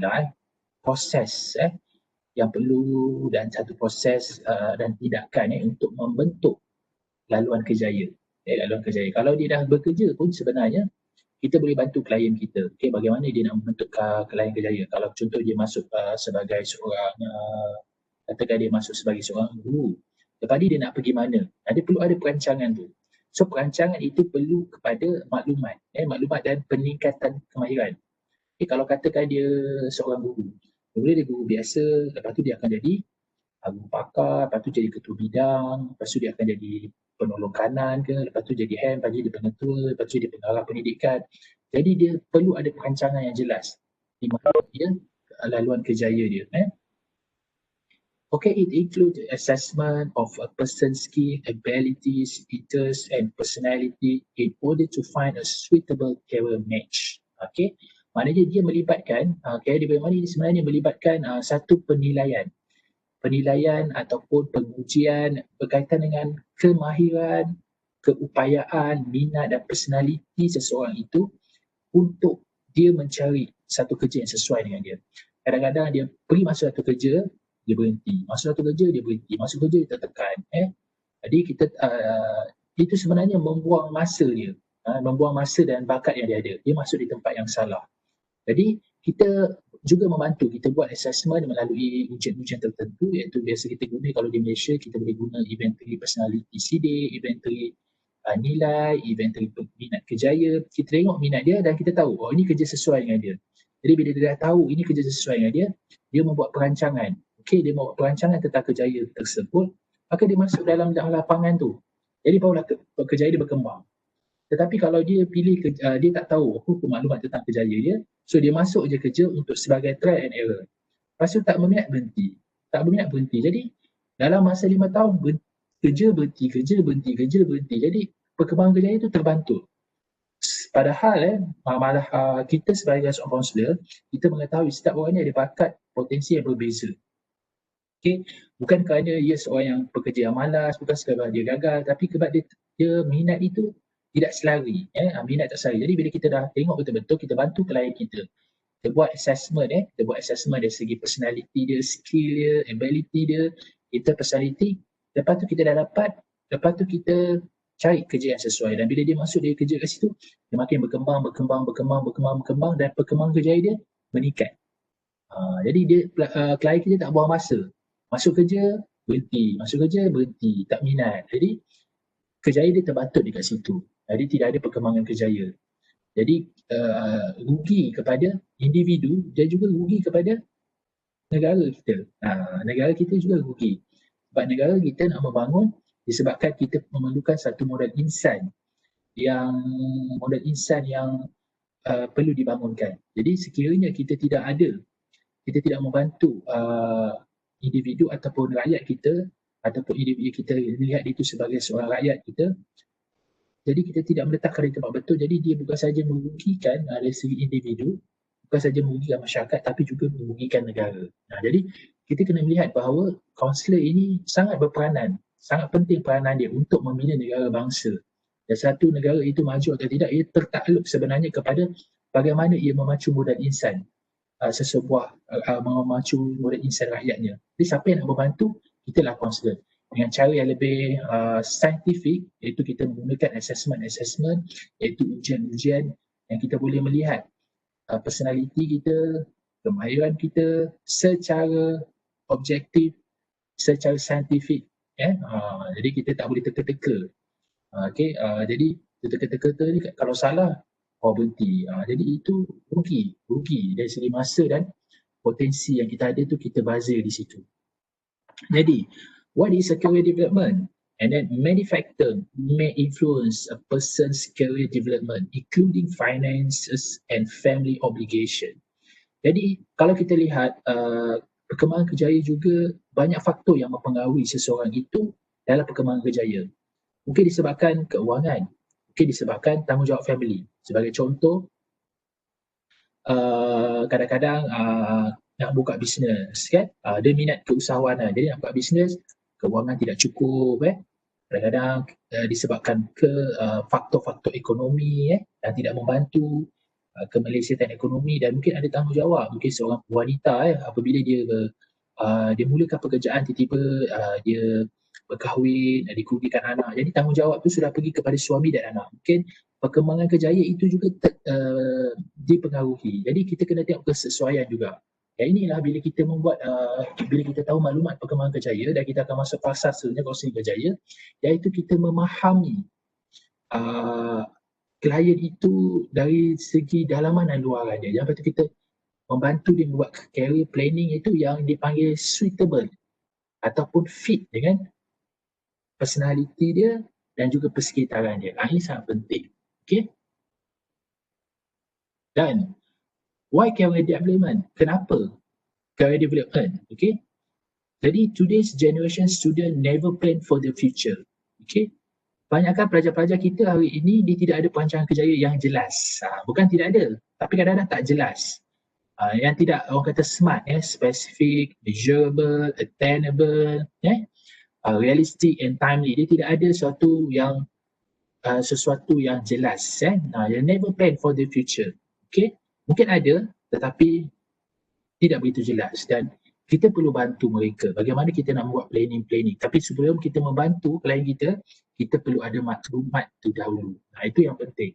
proses yang perlu, dan satu proses dan tindakan untuk membentuk laluan kerjaya. Laluan kerjaya. Kalau dia dah bekerja pun sebenarnya kita boleh bantu klien kita. Okay, bagaimana dia nak membentuk klien kerjaya. Kalau contoh dia masuk sebagai seorang katakan dia masuk sebagai seorang guru, lepas ni dia nak pergi mana? Dia perlu ada perancangan tu. So perancangan itu perlu kepada maklumat dan peningkatan kemahiran. Kalau katakan dia seorang guru, Mula dia guru biasa, lepas tu dia akan jadi guru pakar, lepas tu jadi ketua bidang, lepas tu dia akan jadi penolong kanan ke, lepas tu jadi hand, lepas tu jadi pengetua, lepas tu jadi pengarah pendidikan. Jadi dia perlu ada perancangan yang jelas di mana dia laluan kerjaya dia. Okay, it includes assessment of a person's skill, abilities, interests and personality in order to find a suitable career match. Okay, maknanya dia melibatkan, career development ini sebenarnya melibatkan satu penilaian ataupun pengujian berkaitan dengan kemahiran, keupayaan, minat dan personaliti seseorang itu untuk dia mencari satu kerja yang sesuai dengan dia. Kadang-kadang dia pergi masuk satu kerja, dia berhenti. Masuk satu kerja, dia berhenti. Masuk kerja, dia tertekan. Jadi kita itu sebenarnya membuang masa dia. Membuang masa dan bakat yang dia ada. Dia masuk di tempat yang salah. Jadi kita juga membantu, kita buat assessment melalui ujian-ujian tertentu, iaitu biasa kita guna kalau di Malaysia, kita boleh guna inventory personality CD, inventory nilai, inventory minat kerjaya. Kita tengok minat dia dan kita tahu, oh ini kerja sesuai dengan dia. Jadi bila dia dah tahu ini kerja sesuai dengan dia, dia membuat perancangan. Okey, dia membuat perancangan tentang kerjaya tersebut, maka dia masuk dalam lapangan tu. Jadi barulah kerjaya dia berkembang. Tetapi kalau dia pilih, dia tak tahu apa maklumat tentang kerjaya dia, so dia masuk je kerja untuk sebagai trial and error. Lepas tu tak berminat berhenti. Tak berminat berhenti. Jadi dalam masa 5 tahun kerja berhenti. Jadi perkembangan kerjaya itu terbantu. Padahal malah kita sebagai seorang kaunselor, kita mengetahui setiap orang ni ada bakat potensi yang berbeza. Okay? Bukan kerana dia seorang yang pekerja yang malas, bukan sekadar dia gagal, tapi sebab dia minat itu tidak selari, minat tak selari. Jadi bila kita dah tengok betul-betul, kita bantu klien kita. Kita buat assessment, kita buat assessment dari segi personality dia, skill dia, ability dia, kita personality. Lepas tu kita dah dapat, lepas tu kita cari kerja yang sesuai. Dan bila dia masuk dia kerja kat situ, dia makin berkembang dan perkembangan kerjaya dia meningkat. Jadi dia klien kita tak buang masa. Masuk kerja, berhenti, tak minat. Jadi kerjaya dia terbantu dekat situ. Jadi tidak ada perkembangan kerjaya. Jadi rugi kepada individu dan juga rugi kepada negara kita. Negara kita juga rugi. Sebab negara kita nak membangun disebabkan kita memerlukan satu modal insan yang perlu dibangunkan. Jadi sekiranya kita tidak membantu individu ataupun rakyat kita, ataupun individu kita lihat itu sebagai seorang rakyat kita, jadi kita tidak meletakkan di tempat betul. Jadi dia bukan sahaja merugikan dari segi individu, bukan sahaja merugikan masyarakat, tapi juga merugikan negara. Jadi kita kena melihat bahawa kaunselor ini sangat berperanan, sangat penting peranan dia untuk membina negara bangsa. Dan satu negara itu maju atau tidak, ia tertakluk sebenarnya kepada bagaimana ia memacu modal insan memacu modal insan rakyatnya. Jadi siapa yang nak membantu, kitalah kaunselor. Dengan cara yang lebih saintifik, iaitu kita menggunakan assessment, iaitu ujian-ujian yang kita boleh melihat personality kita, kemahiran kita secara objektif, secara saintifik. Jadi kita tak boleh teka-teka. Jadi teka-teka ni kalau salah, berhenti. Jadi itu rugi dari segi masa dan potensi yang kita ada tu kita bazir di situ. Jadi, what is a career development? And then many factors may influence a person's career development, including finances and family obligation. Jadi kalau kita lihat perkembangan kerjaya juga banyak faktor yang mempengaruhi seseorang itu dalam perkembangan kerjaya. Mungkin disebabkan keuangan, mungkin disebabkan tanggungjawab family. Sebagai contoh, kadang-kadang nak buka bisnes kan, dia minat keusahawanan, jadi nak buka bisnes, kewangan tidak cukup kadang-kadang disebabkan faktor-faktor ekonomi dan tidak membantu kemelesatan ekonomi, dan mungkin ada tanggungjawab, mungkin seorang wanita apabila dia mulakan pekerjaan, tiba-tiba dia berkahwin, dikerugikan anak, jadi tanggungjawab tu sudah pergi kepada suami dan anak. Mungkin perkembangan kerjaya itu juga dipengaruhi. Jadi kita kena tengok kesesuaian juga. Inilah bila kita bila kita tahu maklumat perkembangan kerjaya dan kita akan masuk fasa selanjutnya kaunseling kerjaya, iaitu kita memahami klien itu dari segi dalaman dan luaran dia. Lepas tu kita membantu dia membuat career planning itu yang dipanggil suitable ataupun fit dengan personality dia dan juga persekitaran dia. Ini sangat penting. Okay? Dan why career development? Kenapa career development? Okay? Jadi today's generation student never plan for the future. Okay? Banyakkan pelajar-pelajar kita hari ini dia tidak ada perancangan kerjaya yang jelas. Bukan tidak ada, tapi kadang-kadang tak jelas. Yang tidak orang kata smart, specific, measurable, attainable, realistic and timely. Dia tidak ada sesuatu yang jelas. They never plan for the future. Okay? Mungkin ada, tetapi tidak begitu jelas. Dan kita perlu bantu mereka bagaimana kita nak buat planning. Tapi sebelum kita membantu klien kita, kita perlu ada maklumat tu dahulu. Itu yang penting.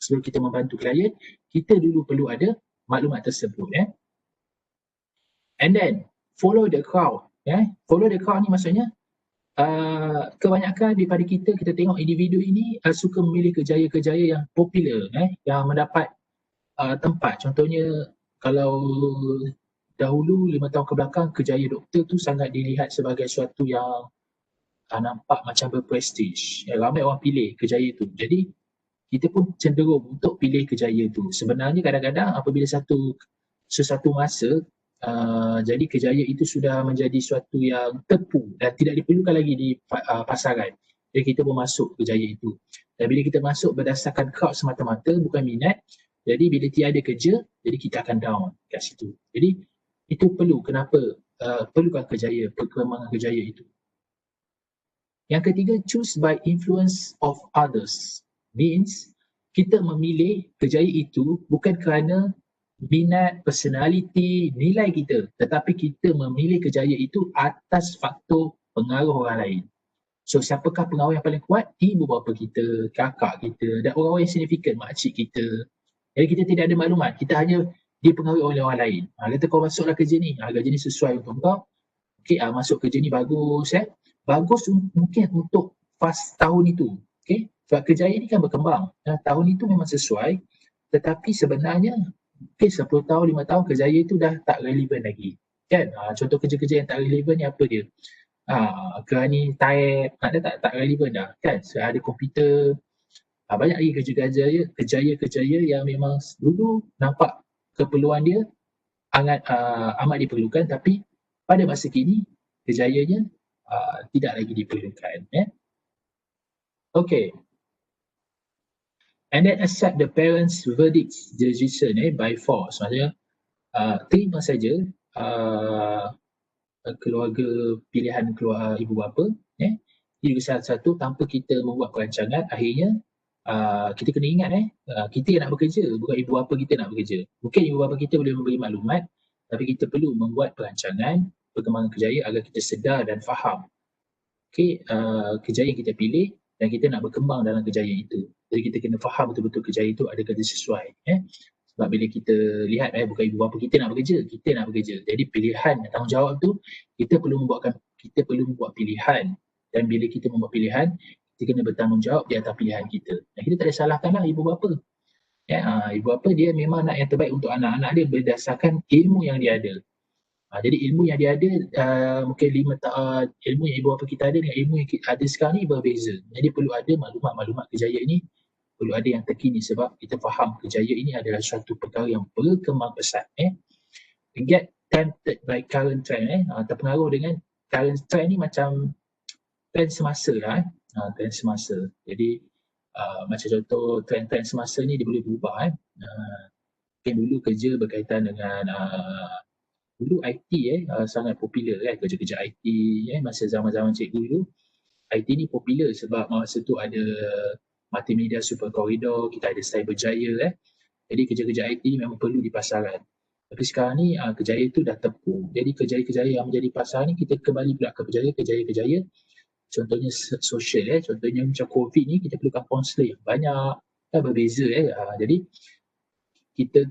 Sebelum kita membantu klien, kita dulu perlu ada maklumat tersebut. And then, follow the crowd. Follow the crowd ni maksudnya, kebanyakan daripada kita tengok individu ini suka memilih kerjaya-kerjaya yang popular, yang mendapat tempat. Contohnya, kalau dahulu 5 tahun ke belakang, kerjaya doktor tu sangat dilihat sebagai suatu yang nampak macam berprestij. Ramai orang pilih kerjaya tu. Jadi kita pun cenderung untuk pilih kerjaya tu. Sebenarnya kadang-kadang apabila sesuatu masa jadi kerjaya itu sudah menjadi suatu yang tepu dan tidak diperlukan lagi di pasaran. Jadi kita pun masuk kerjaya itu. Dan bila kita masuk berdasarkan crowd semata-mata, bukan minat, jadi bila tiada kerja, jadi kita akan down kat situ. Jadi itu perlu. Kenapa? Perlukan kerjaya, perkembangan kerjaya itu. Yang ketiga, choose by influence of others. Means, kita memilih kerjaya itu bukan kerana minat, personality, nilai kita. Tetapi kita memilih kerjaya itu atas faktor pengaruh orang lain. So, siapakah pengaruh yang paling kuat? Ibu bapa kita, kakak kita dan orang-orang yang signifikan, makcik kita. Jadi kita tidak ada maklumat. Kita hanya dipengaruhi oleh orang lain. Kata kau masuklah kerja ni. Kerja ni sesuai untuk kau. Okay, masuk kerja ni bagus. Bagus mungkin untuk fast tahun itu. Okay? Sebab kerjaya ni kan berkembang. Tahun itu memang sesuai. Tetapi sebenarnya, okay, 10 tahun, 5 tahun kerjaya itu dah tak relevan lagi. Kan? Contoh kerja-kerja yang tak relevan ni apa dia? Kerani type, tak relevan dah. Kan? So, ada komputer. Banyak lagi kerjaya-kerjaya yang memang dulu nampak keperluan dia amat diperlukan, tapi pada masa kini kerjayanya tidak lagi diperlukan. Okay. And then accept the parents' verdict decision by force. Maksudnya terima saja keluarga pilihan keluarga ibu bapa. Jadi satu-satu tanpa kita membuat perancangan, akhirnya kita kena ingat kita yang nak bekerja, bukan ibu bapa kita nak bekerja. Mungkin ibu bapa kita boleh memberi maklumat, tapi kita perlu membuat perancangan perkembangan kerjaya agar kita sedar dan faham kerjaya yang kita pilih dan kita nak berkembang dalam kerjaya itu. Jadi kita kena faham betul-betul kerjaya itu ada kata sesuai. Sebab bila kita lihat bukan ibu bapa kita nak bekerja, kita nak bekerja. Jadi pilihan, tanggungjawab tu kita perlu membuat pilihan. Dan bila kita membuat pilihan, kita kena bertanggungjawab di atas pilihan kita. Dan kita tak ada salahkanlah ibu bapa. Ibu bapa dia memang nak yang terbaik untuk anak-anak dia berdasarkan ilmu yang dia ada. Jadi ilmu yang dia ada, mungkin ilmu yang ibu bapa kita ada dengan ilmu yang kita ada sekarang ni berbeza. Jadi perlu ada maklumat kerjaya ini, perlu ada yang terkini sebab kita faham kerjaya ini adalah suatu perkara yang berkembang pesat. Get tempted by current trend. Terpengaruh dengan current trend ni macam trend semasa lah. Trend semasa. Jadi macam contoh trend-trend semasa ni dia boleh berubah. Mungkin dulu kerja berkaitan dengan dulu IT sangat popular kerja-kerja IT masa zaman-zaman cikgu dulu. IT ni popular sebab masa tu ada multimedia super koridor, kita ada Cyberjaya. Jadi kerja-kerja IT ni memang perlu di pasaran. Tapi sekarang ni kerjaya itu dah tepung. Jadi kerjaya-kerjaya yang menjadi pasaran ni kita kembali pula ke kerjaya-kerjaya contohnya sosial. Contohnya macam COVID ni kita perlukan kaunselor yang banyak, berbeza. Jadi kita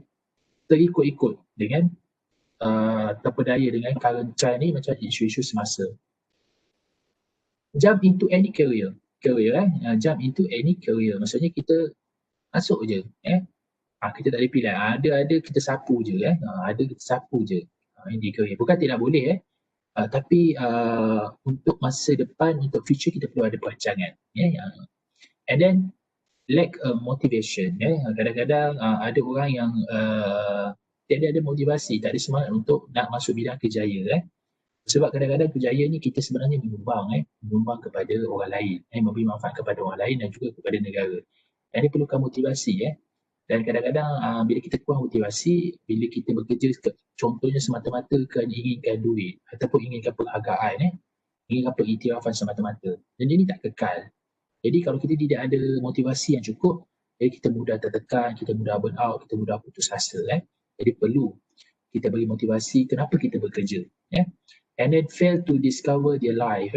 terikut-ikut dengan terpedaya dengan current trend ni macam isu-isu semasa. Jump into any career. Jump into any career. Maksudnya kita masuk je. Kita tak boleh pilihan. Ada kita sapu je ada kita sapu je in the career. Bukan tidak boleh tapi untuk masa depan, untuk future kita perlu ada perancangan. And then lack motivation. Kadang-kadang ada orang yang tiada ada motivasi, tak ada semangat untuk nak masuk bidang kerjaya. Sebab kadang-kadang kerjaya ni kita sebenarnya menyumbang kepada orang lain, memberi manfaat kepada orang lain dan juga kepada negara. Dan dia perlukan motivasi. Dan kadang-kadang bila kita kurang motivasi, bila kita bekerja contohnya semata-mata kerana inginkan duit ataupun inginkan penghargaan, inginkan pengiktirafan semata-mata, dan ini tak kekal. Jadi kalau kita tidak ada motivasi yang cukup, kita mudah tertekan, kita mudah burn out, kita mudah putus asa. Jadi perlu kita beri motivasi kenapa kita bekerja. And then fail to discover their life.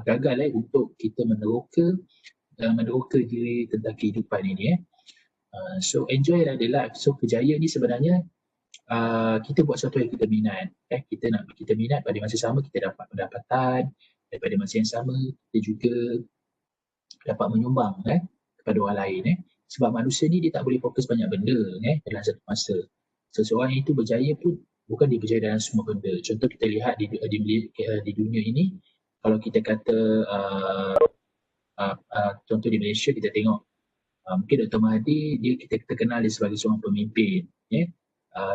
Gagal untuk kita meneroka diri tentang kehidupan ini. So enjoy the life. So kerjaya ni sebenarnya kita buat sesuatu yang kita minat. Kita minat, pada masa sama kita dapat pendapatan, daripada masa yang sama kita juga dapat menyumbang kepada orang lain. Sebab manusia ni dia tak boleh fokus banyak benda dalam satu masa. Seseorang itu berjaya pun bukan dia berjaya dalam semua benda. Contoh kita lihat di dunia ini, kalau kita kata contoh di Malaysia kita tengok mungkin Dr. Mahathir, kita kenal dia sebagai seorang pemimpin.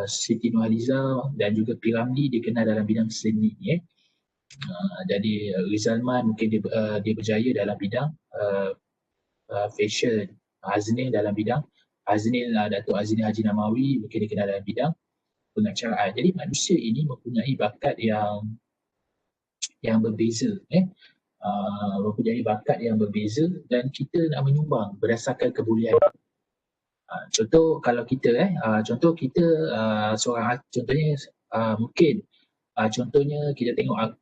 Siti Nurhaliza dan juga P. Ramlee dia kenal dalam bidang seni. Jadi Rizalman mungkin dia berjaya dalam bidang fashion. Datuk Aznil Haji Namawi mungkin dia kenal dalam bidang pengacaraan. Jadi manusia ini mempunyai bakat yang berbeza. Mempunyai bakat yang berbeza dan kita nak menyumbang berdasarkan kebolehan. Contoh kalau kita contohnya kita tengok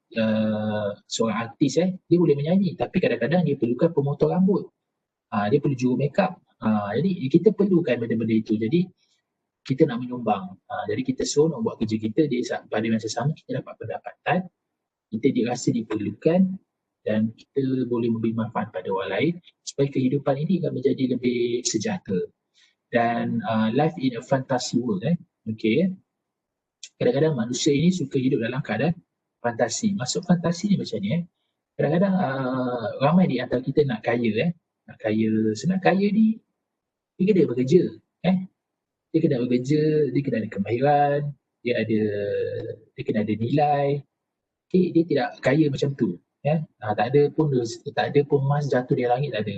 seorang artis dia boleh menyanyi tapi kadang-kadang dia perlukan pemotor rambut, dia perlu juru makeup. Jadi kita perlukan benda-benda itu. Jadi kita nak menyumbang. Jadi kita seronok buat kerja kita, pada masa sama kita dapat pendapatan, kita dirasa diperlukan dan kita boleh memberi manfaat pada orang lain supaya kehidupan ini akan menjadi lebih sejahtera. Dan life in a fantasy world. Kadang-kadang manusia ini suka hidup dalam keadaan fantasi. Maksud fantasi ni macam ni. Kadang-kadang ramai di antara kita nak kaya. Senang kaya ni dia kena bekerja. Dia kena bekerja, dia kena ada kemahiran, dia kena ada nilai. Dia tidak kaya macam tu. Tak ada pun emas jatuh dari langit, tak ada.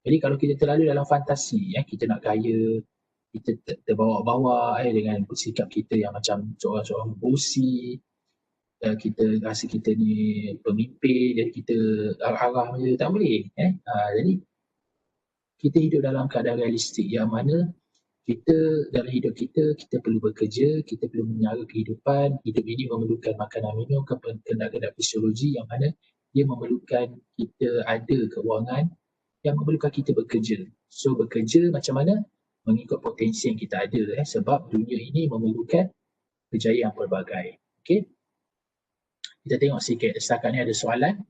Jadi kalau kita terlalu dalam fantasi, kita nak kaya, kita terbawa-bawa dengan sikap kita yang macam seorang bosi, kita rasa kita ni pemimpin, jadi kita arah-arah je, tak boleh. Jadi kita hidup dalam keadaan realistik yang mana kita dalam hidup kita perlu bekerja, kita perlu menyara kehidupan. Hidup ini memerlukan makanan minum, kendak-kendak fisiologi yang mana dia memerlukan kita ada kewangan yang memerlukan kita bekerja. So bekerja macam mana? Mengikut potensi yang kita ada sebab dunia ini memerlukan kerjaya yang pelbagai. Kita tengok sikit, setakat ni ada soalan.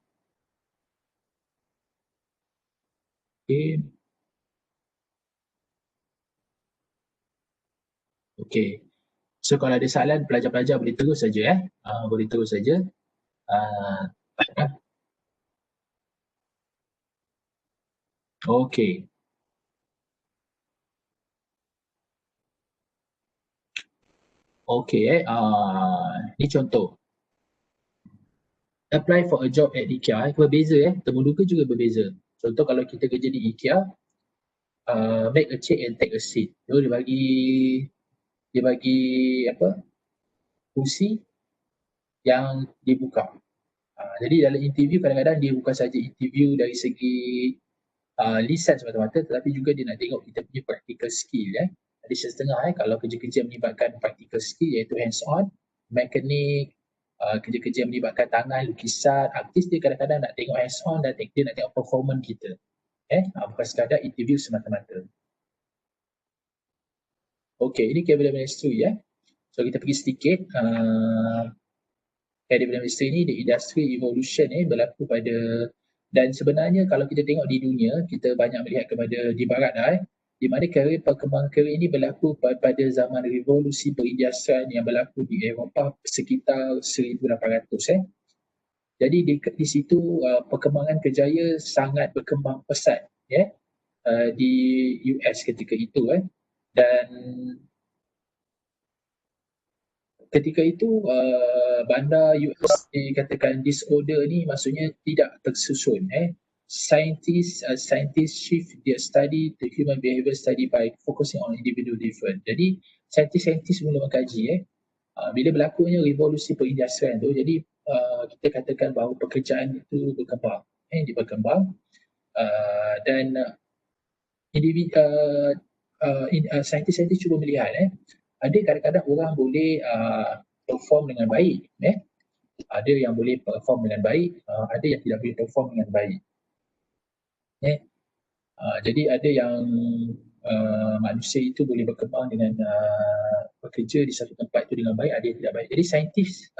So kalau ada soalan, pelajar-pelajar boleh terus saja boleh terus saja. Ni contoh. Apply for a job at IKEA. Berbeza temuduga juga berbeza. Contoh kalau kita kerja di IKEA, make a check and take a seat. Dia bagi kursi yang dibuka. Jadi dalam interview kadang-kadang dia bukan saja interview dari segi lisan semata-mata, tetapi juga dia nak tengok kita punya practical skill. Ada setengah kalau kerja-kerja melibatkan practical skill iaitu hands on, mekanik, kerja-kerja yang melibatkan tangan, lukisan, artis, dia kadang-kadang nak tengok hands on dan dia nak tengok performance kita. Bukan sekadar interview semata-mata. Ini Cabinet Ministry. So kita pergi sedikit. Cabinet Ministry ni, the industry evolution berlaku pada, dan sebenarnya kalau kita tengok di dunia, kita banyak melihat kepada di barat di mana perkembangan kerjaya ini berlaku pada zaman revolusi perindustrian yang berlaku di Eropah sekitar 1800. Jadi di situ perkembangan kerjaya sangat berkembang pesat di US ketika itu dan ketika itu bandar US dikatakan disorder ni maksudnya tidak tersusun. Scientists shift their study to human behavior study by focusing on individual different. Jadi saintis mula mengkaji bila berlakunya revolusi perindustrian tu, jadi kita katakan bahawa pekerjaan itu berkembang, berkembang dan saintis cuba melihat ada kadang-kadang orang boleh perform dengan baik, ada yang boleh perform dengan baik, ada yang tidak boleh perform dengan baik. Jadi ada yang manusia itu boleh berkembang dengan bekerja di satu tempat itu dengan baik, ada yang tidak baik. Jadi saintis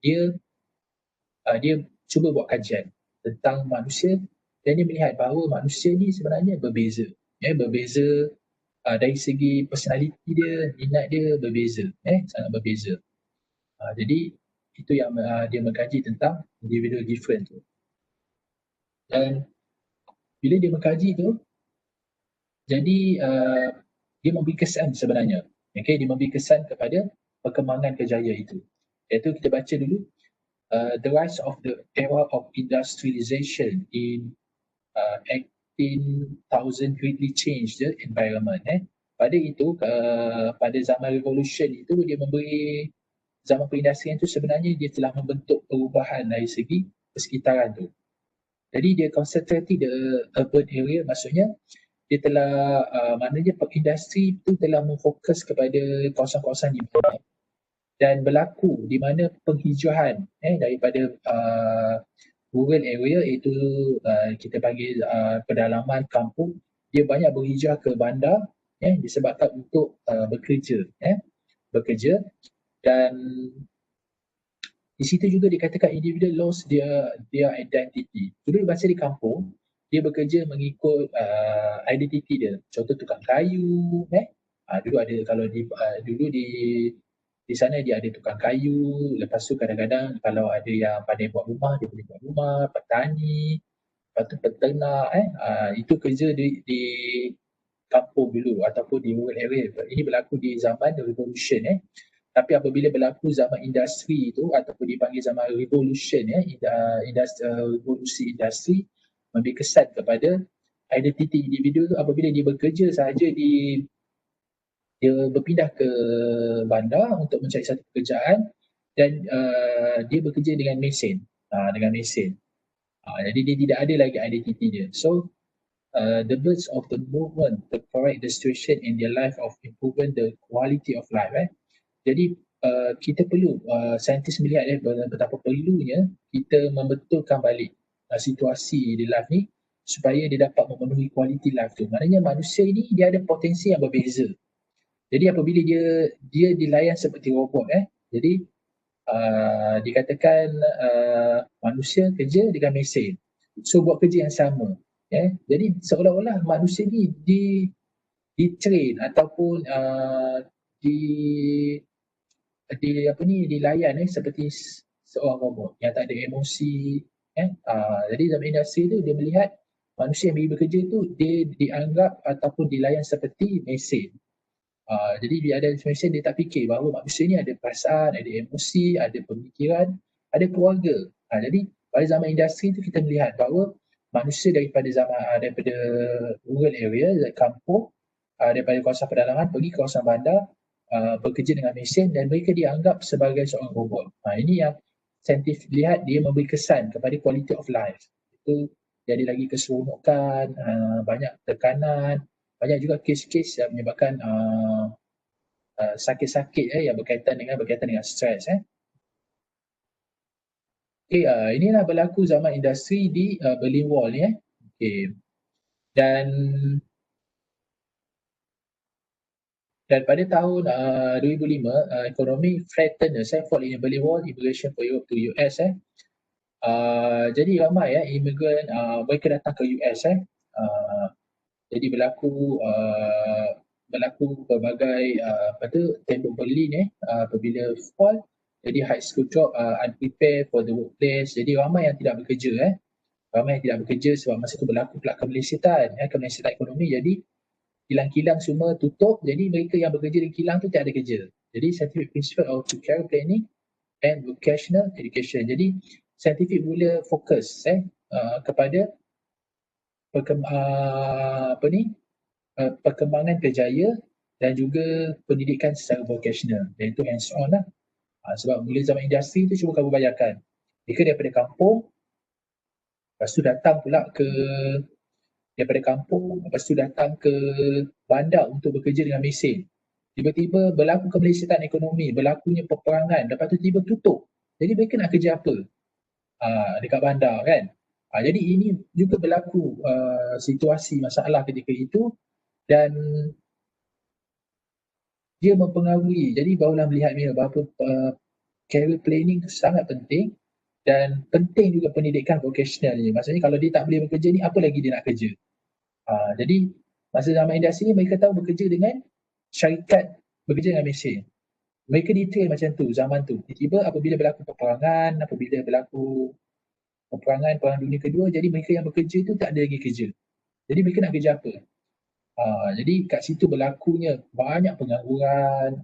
dia cuba buat kajian tentang manusia dan dia melihat bahawa manusia ni sebenarnya berbeza. Berbeza dari segi personality dia, minat dia berbeza, sangat berbeza. Jadi itu yang dia mengkaji tentang individual different tu. Dan bila dia mengkaji tu, jadi dia memberi kesan sebenarnya. Dia memberi kesan kepada perkembangan kerjaya itu. Iaitu kita baca dulu, the rise of the era of industrialization in 18,000 greatly changed the environment. Pada itu, pada zaman revolution itu, dia memberi zaman perindustrian itu sebenarnya dia telah membentuk perubahan dari segi persekitaran tu. Jadi dia concentrated the urban area, maksudnya dia telah maknanya industri itu telah memfokus kepada kawasan-kawasan di mana dan berlaku di mana penghijauan daripada rural area iaitu kita panggil pedalaman kampung, dia banyak berhijrah ke bandar disebabkan untuk bekerja dan di situ juga dikatakan individual lost their identity. Dulu masa di kampung, dia bekerja mengikut identiti dia. Contoh tukang kayu, dulu ada kalau dulu di sana dia ada tukang kayu, lepas tu kadang-kadang kalau ada yang pandai buat rumah, dia boleh buat rumah, petani, lepas tu peternak, itu kerja di kampung dulu ataupun di rural area. Ini berlaku di zaman revolution. Tapi apabila berlaku zaman industri itu ataupun dipanggil zaman revolution, revolusi industri, memberi kesan kepada identiti individu tu apabila dia bekerja sahaja dia berpindah ke bandar untuk mencari satu pekerjaan dan dia bekerja dengan mesin. Jadi dia tidak ada lagi identiti dia. So the birds of the movement to correct the situation in their life of improving the quality of life. Jadi kita perlu saintis melihat betapa perlunya kita membetulkan balik situasi di life ni supaya dia dapat memenuhi quality life tu. Maknanya manusia ini dia ada potensi yang berbeza. Jadi apabila dia dilayan seperti robot, jadi dikatakan manusia kerja dengan mesin. So buat kerja yang sama. Jadi seolah-olah manusia ni di-train ataupun dilayan seperti seorang robot yang tak ada emosi. Jadi dalam industri tu dia melihat manusia yang bekerja tu dia dianggap ataupun dilayan seperti mesin. Jadi bila ada mesin dia tak fikir bahawa manusia ni ada perasaan, ada emosi, ada pemikiran, ada keluarga. Jadi pada zaman industri tu kita melihat bahawa manusia daripada rural area, kampung, daripada kawasan pedalaman pergi ke kawasan bandar, bekerja dengan mesin dan mereka dianggap sebagai seorang robot. Ini yang saintis lihat, dia memberi kesan kepada quality of life. Itu jadi lagi keseronokan, banyak tekanan, banyak juga kes-kes yang menyebabkan sakit-sakit yang berkaitan dengan stres. Inilah berlaku zaman industri di Berlin Wall ni. Dan pada tahun 2005, ekonomi flatteners, fall in Berlin Wall, immigration for Europe to US. Jadi ramai imigran mereka datang ke US. Jadi berlaku berbagai tembok Berlin apabila fall. Jadi high school job unprepared for the workplace. Jadi ramai yang tidak bekerja ramai yang tidak bekerja sebab masa tu berlaku pula kemelesetan ekonomi. Jadi kilang-kilang semua tutup, jadi mereka yang bekerja di kilang tu tak ada kerja. Jadi scientific principle of career planning and vocational education. Jadi scientific mula fokus kepada perkembangan kerjaya dan juga pendidikan secara vocational, iaitu hands on lah. Sebab mula zaman industri tu cuba kamu bayangkan, mereka daripada kampung, lepas tu datang pula daripada kampung, lepas tu datang ke bandar untuk bekerja dengan mesin. Tiba-tiba berlaku kemelesetan ekonomi, berlakunya peperangan, lepas tu tiba tutup. Jadi mereka nak kerja apa? Dekat bandar kan? Jadi ini juga berlaku situasi masalah ketika itu dan dia mempengaruhi. Jadi barulah melihat bahawa career planning tu sangat penting dan penting juga pendidikan vocational ni. Maksudnya kalau dia tak boleh bekerja ni, apa lagi dia nak kerja? Jadi masa zaman industri ni mereka tahu bekerja dengan syarikat, bekerja dengan mesin. Mereka detail macam tu zaman tu. Tiba-tiba apabila berlaku peperangan, Perang Dunia Kedua, jadi mereka yang bekerja tu tak ada lagi kerja. Jadi mereka nak kerja apa? Jadi kat situ berlakunya banyak pengangguran.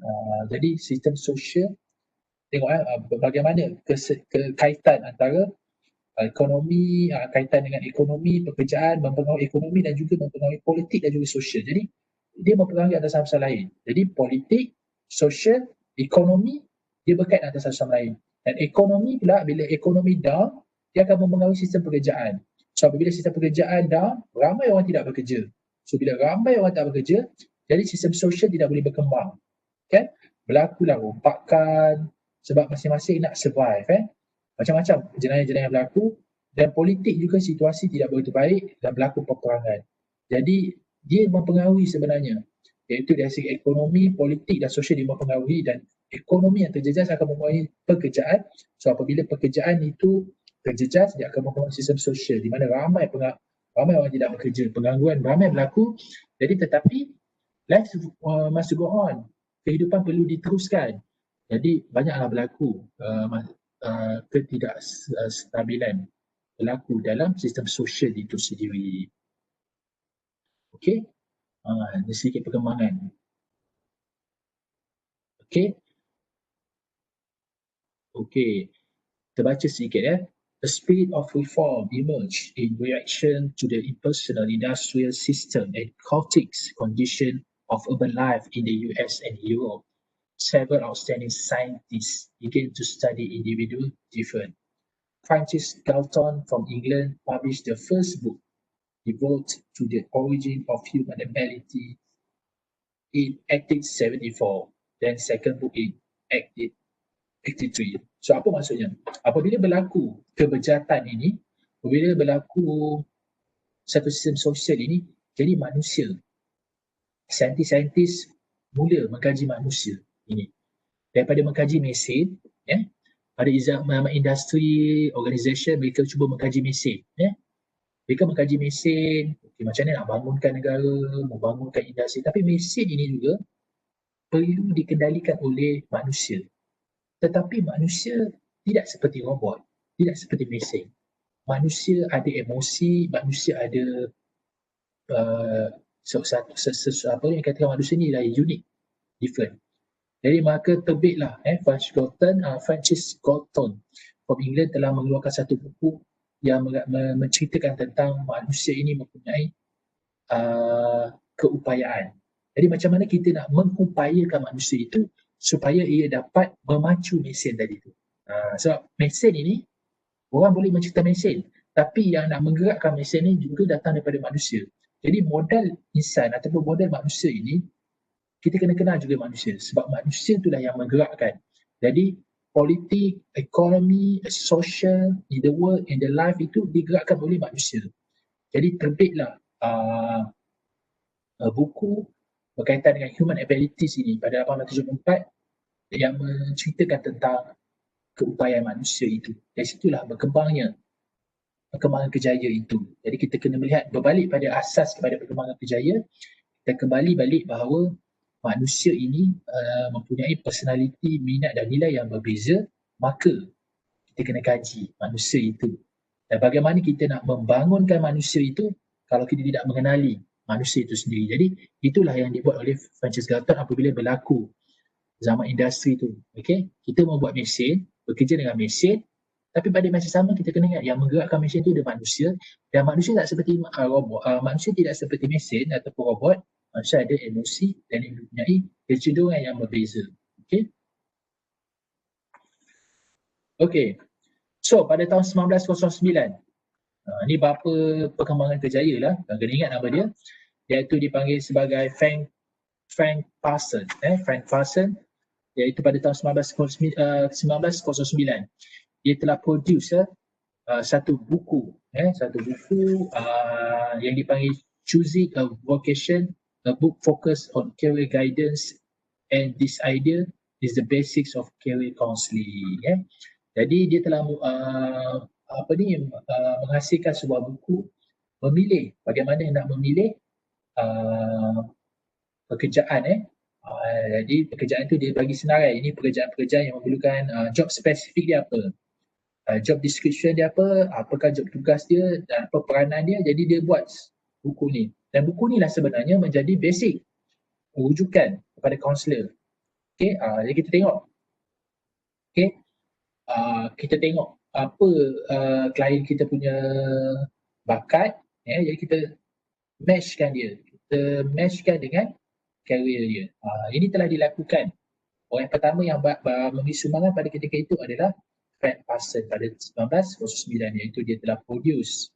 Jadi sistem sosial, tengok bagaimana kaitan antara ekonomi, kaitan dengan ekonomi, pekerjaan, mempengaruhi ekonomi dan juga mempengaruhi politik dan juga sosial. Jadi dia mempengaruhi antara satu sama lain. Jadi politik, sosial, ekonomi, dia berkait antara satu sama lain. Dan ekonomi pula, bila ekonomi down, dia akan mempengaruhi sistem pekerjaan. So apabila sistem pekerjaan down, ramai orang tidak bekerja. So bila ramai orang tak bekerja, jadi sistem sosial tidak boleh berkembang. Kan? Berlakulah rompakan sebab masing-masing nak survive. Macam-macam jenayah-jenayah berlaku dan politik juga situasi tidak begitu baik dan berlaku peperangan. Jadi dia mempengaruhi sebenarnya, iaitu dari segi ekonomi, politik dan sosial dia mempengaruhi, dan ekonomi yang terjejas akan mempengaruhi pekerjaan. So apabila pekerjaan itu terjejas, dia akan mempengaruhi sistem sosial di mana ramai orang tidak bekerja, pengangguran ramai berlaku. Jadi tetapi life must go on, kehidupan perlu diteruskan. Jadi banyaklah berlaku ketidakstabilan berlaku dalam sistem sosial itu sendiri. Okey, ini sedikit perkembangan. Okey, kita baca sedikit. The spirit of reform emerged in reaction to the impersonal industrial system and chaotic condition of urban life in the US and Europe. Several outstanding scientists began to study individual different. Francis Galton from England published the first book devoted to the origin of human ability in 1874. Then second book in 1883. So apa maksudnya? Apabila berlaku kebejatan ini, apabila berlaku satu sistem sosial ini, jadi manusia, saintis-saintis mula mengkaji manusia ini. Daripada mengkaji mesin, pada zaman industri, organisation, mereka cuba mengkaji mesin. Mereka mengkaji mesin, macam mana nak bangunkan negara, membangunkan industri. Tapi mesin ini juga perlu dikendalikan oleh manusia. Tetapi manusia tidak seperti robot, tidak seperti mesin. Manusia ada emosi, manusia ada apa yang katakan manusia ni lah unik, different. Jadi maka terbitlah Francis Galton from England telah mengeluarkan satu buku yang menceritakan tentang manusia ini mempunyai keupayaan. Jadi macam mana kita nak mengupayakan manusia itu supaya ia dapat memacu mesin tadi tu. Sebab mesin ini, orang boleh mencipta mesin, tapi yang nak menggerakkan mesin ini juga datang daripada manusia. Jadi modal insan ataupun modal manusia ini, kita kena kenal juga manusia, sebab manusia itulah yang menggerakkan. Jadi politik, ekonomi, social, in the world, in the life itu digerakkan oleh manusia. Jadi terbitlah buku berkaitan dengan human abilities ini pada 1874 yang menceritakan tentang keupayaan manusia itu. Dari situlah berkembangnya perkembangan kejaya itu. Jadi kita kena melihat berbalik pada asas kepada perkembangan kejaya, kita kembali balik bahawa manusia ini mempunyai personaliti, minat dan nilai yang berbeza, maka kita kena kaji manusia itu. Dan bagaimana kita nak membangunkan manusia itu kalau kita tidak mengenali manusia itu sendiri. Jadi itulah yang dibuat oleh Francis Galton apabila berlaku zaman industri itu. Okay? Kita membuat mesin, bekerja dengan mesin, tapi pada masa sama kita kena ingat yang menggerakkan mesin itu adalah manusia, dan manusia tak seperti robot. Manusia tidak seperti mesin ataupun robot. Manusia ada emosi dan mempunyai kecenderungan yang berbeza. Okay? Okay. So pada tahun 1909, ni berapa perkembangan kejaya lah, kena ingat nama dia, iaitu dipanggil sebagai Frank Parson. Frank Parson, iaitu pada tahun 1909, dia telah produce satu buku yang dipanggil Choosing a Vocation, a book focused on career guidance, and this idea is the basics of career counselling. Jadi dia telah menghasilkan sebuah buku memilih, bagaimana nak memilih pekerjaan. Jadi pekerjaan itu dia bagi senarai, ini pekerjaan-pekerjaan yang memerlukan job spesifik dia apa, job description dia apa, apakah job tugas dia dan apa peranan dia. Jadi dia buat buku ni, dan buku ni lah sebenarnya menjadi basic rujukan kepada kaunselor. Okay, jadi kita tengok, kita tengok apa klien kita punya bakat, jadi kita matchkan dia, kita matchkan dengan career dia. Ini telah dilakukan. Orang pertama yang memberi sumbangan pada ketika itu adalah Frank Parson pada 1909, iaitu dia telah produce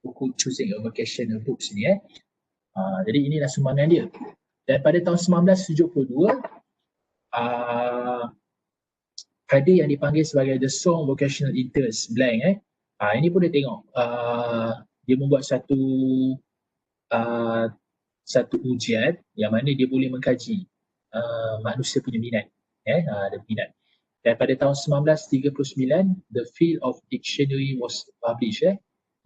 buku Choosing a Vocation, a books ni. Jadi inilah sumbangan dia. Dan pada tahun 1972 ada yang dipanggil sebagai The Strong Vocational Interest Blank. Ini pun dia tengok, dia membuat satu ujian yang mana dia boleh mengkaji manusia punya minat, ada minat. Dan pada tahun 1939, the field of dictionary was published.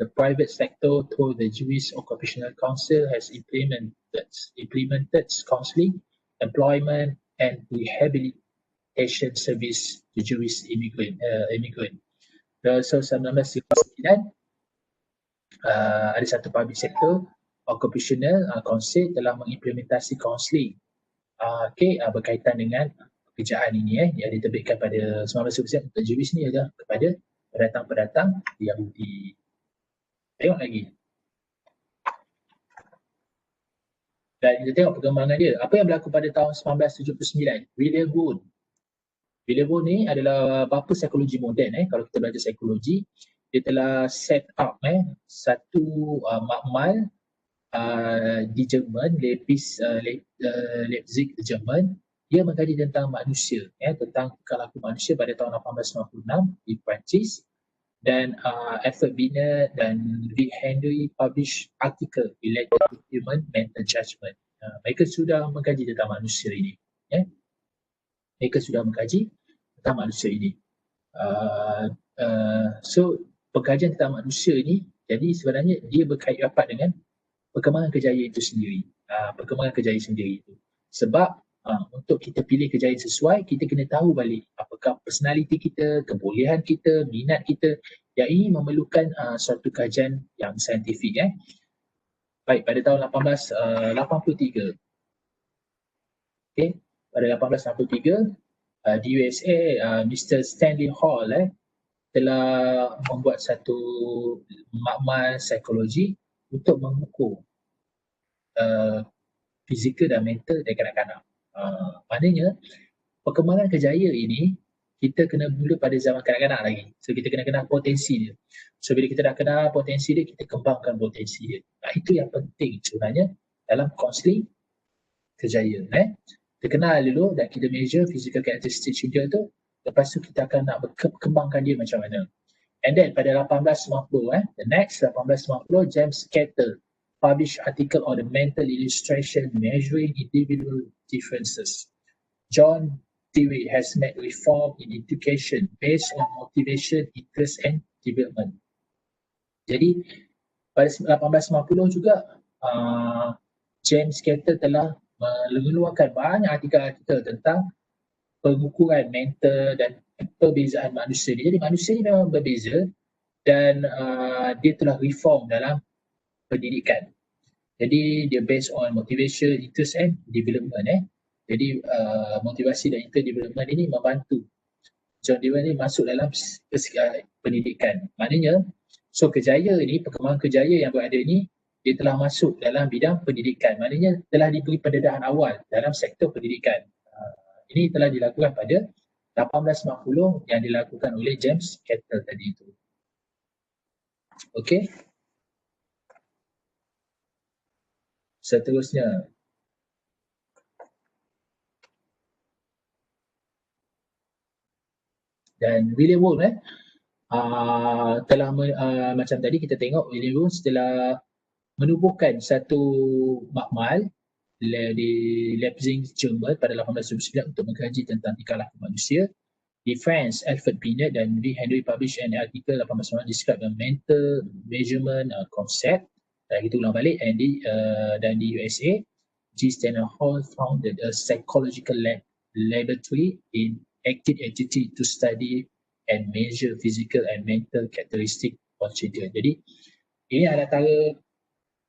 The private sector through the Jewish Occupational Council has implemented counseling, employment and rehabilitation service to Jewish immigrant. So 1939 ada satu public sector occupational council telah mengimplementasi counselling berkaitan dengan pekerjaan ini yang diterbitkan pada 1919 untuk Jewish ni adalah kepada pendatang-pendatang Yahudi. Tengok lagi. Dan kita tengok perkembangan dia. Apa yang berlaku pada tahun 1979? William Wundt. William Wundt ni adalah bapa psikologi moden. Kalau kita belajar psikologi, dia telah set up satu makmal di Jerman, Leipzig, Jerman. Dia mengkaji tentang manusia, tentang tingkah laku manusia pada tahun 1896 di Perancis. Dan Alfred Binet dan Rick Henry publish artikel related to human mental judgment. Mereka sudah mengkaji tentang manusia ini. Mereka sudah mengkaji tentang manusia ini. So pengkajian tentang manusia ini, jadi sebenarnya dia berkait rapat dengan perkembangan kejayaan itu sendiri. Perkembangan kejayaan sendiri itu. Sebab untuk kita pilih kejayaan sesuai, kita kena tahu balik apakah personality kita, kebolehan kita, minat kita. Yang ini memerlukan suatu kajian yang saintifik. Baik, pada tahun 1883. Pada 1883 di USA, Mr. Stanley Hall telah membuat satu makmal psikologi untuk mengukur fizikal dan mental dari kanak-kanak. Maknanya perkembangan kejayaan ini kita kena mula pada zaman kanak-kanak lagi. So kita kena kenal potensi dia. So bila kita dah kenal potensi dia, kita kembangkan potensi dia. Itu yang penting sebenarnya dalam kaunseling kejayaan. Kita kenal dulu dan kita measure physical characteristics dia tu. Lepas tu kita akan nak kembangkan dia macam mana. And then pada 1850, the next 1850, James Cattell published article on the mental illustration measuring individual differences. John Dewey has made reform in education based on motivation, interest and development. Jadi pada 1850 juga James Cattell telah mengeluarkan banyak artikel-artikel tentang pengukuran mental dan perbezaan manusia ni. Jadi manusia ni memang berbeza dan dia telah reform dalam pendidikan. Jadi dia based on motivation, interest and development. Jadi motivasi dan interest development ini membantu John Dewey ni masuk dalam pendidikan. Maknanya, so kejayaan ni, perkembangan kejayaan yang berada ni, dia telah masuk dalam bidang pendidikan. Maknanya telah diberi pendedahan awal dalam sektor pendidikan. Ini telah dilakukan pada 1850 yang dilakukan oleh James Cattell tadi itu. Okey. Seterusnya. Dan William Wundt telah macam tadi kita tengok William Wundt telah menubuhkan satu makmal di Leipzig, Jerman pada 1879 untuk mengkaji tentang tingkah laku manusia. Di France, Alfred Binet dan V. Henry published an article 1899 describe the mental measurement concept. Kita ulang balik. Dan di USA, G. Stanley Hall founded a psychological laboratory in active attitude to study and measure physical and mental characteristic of children. Jadi ini antara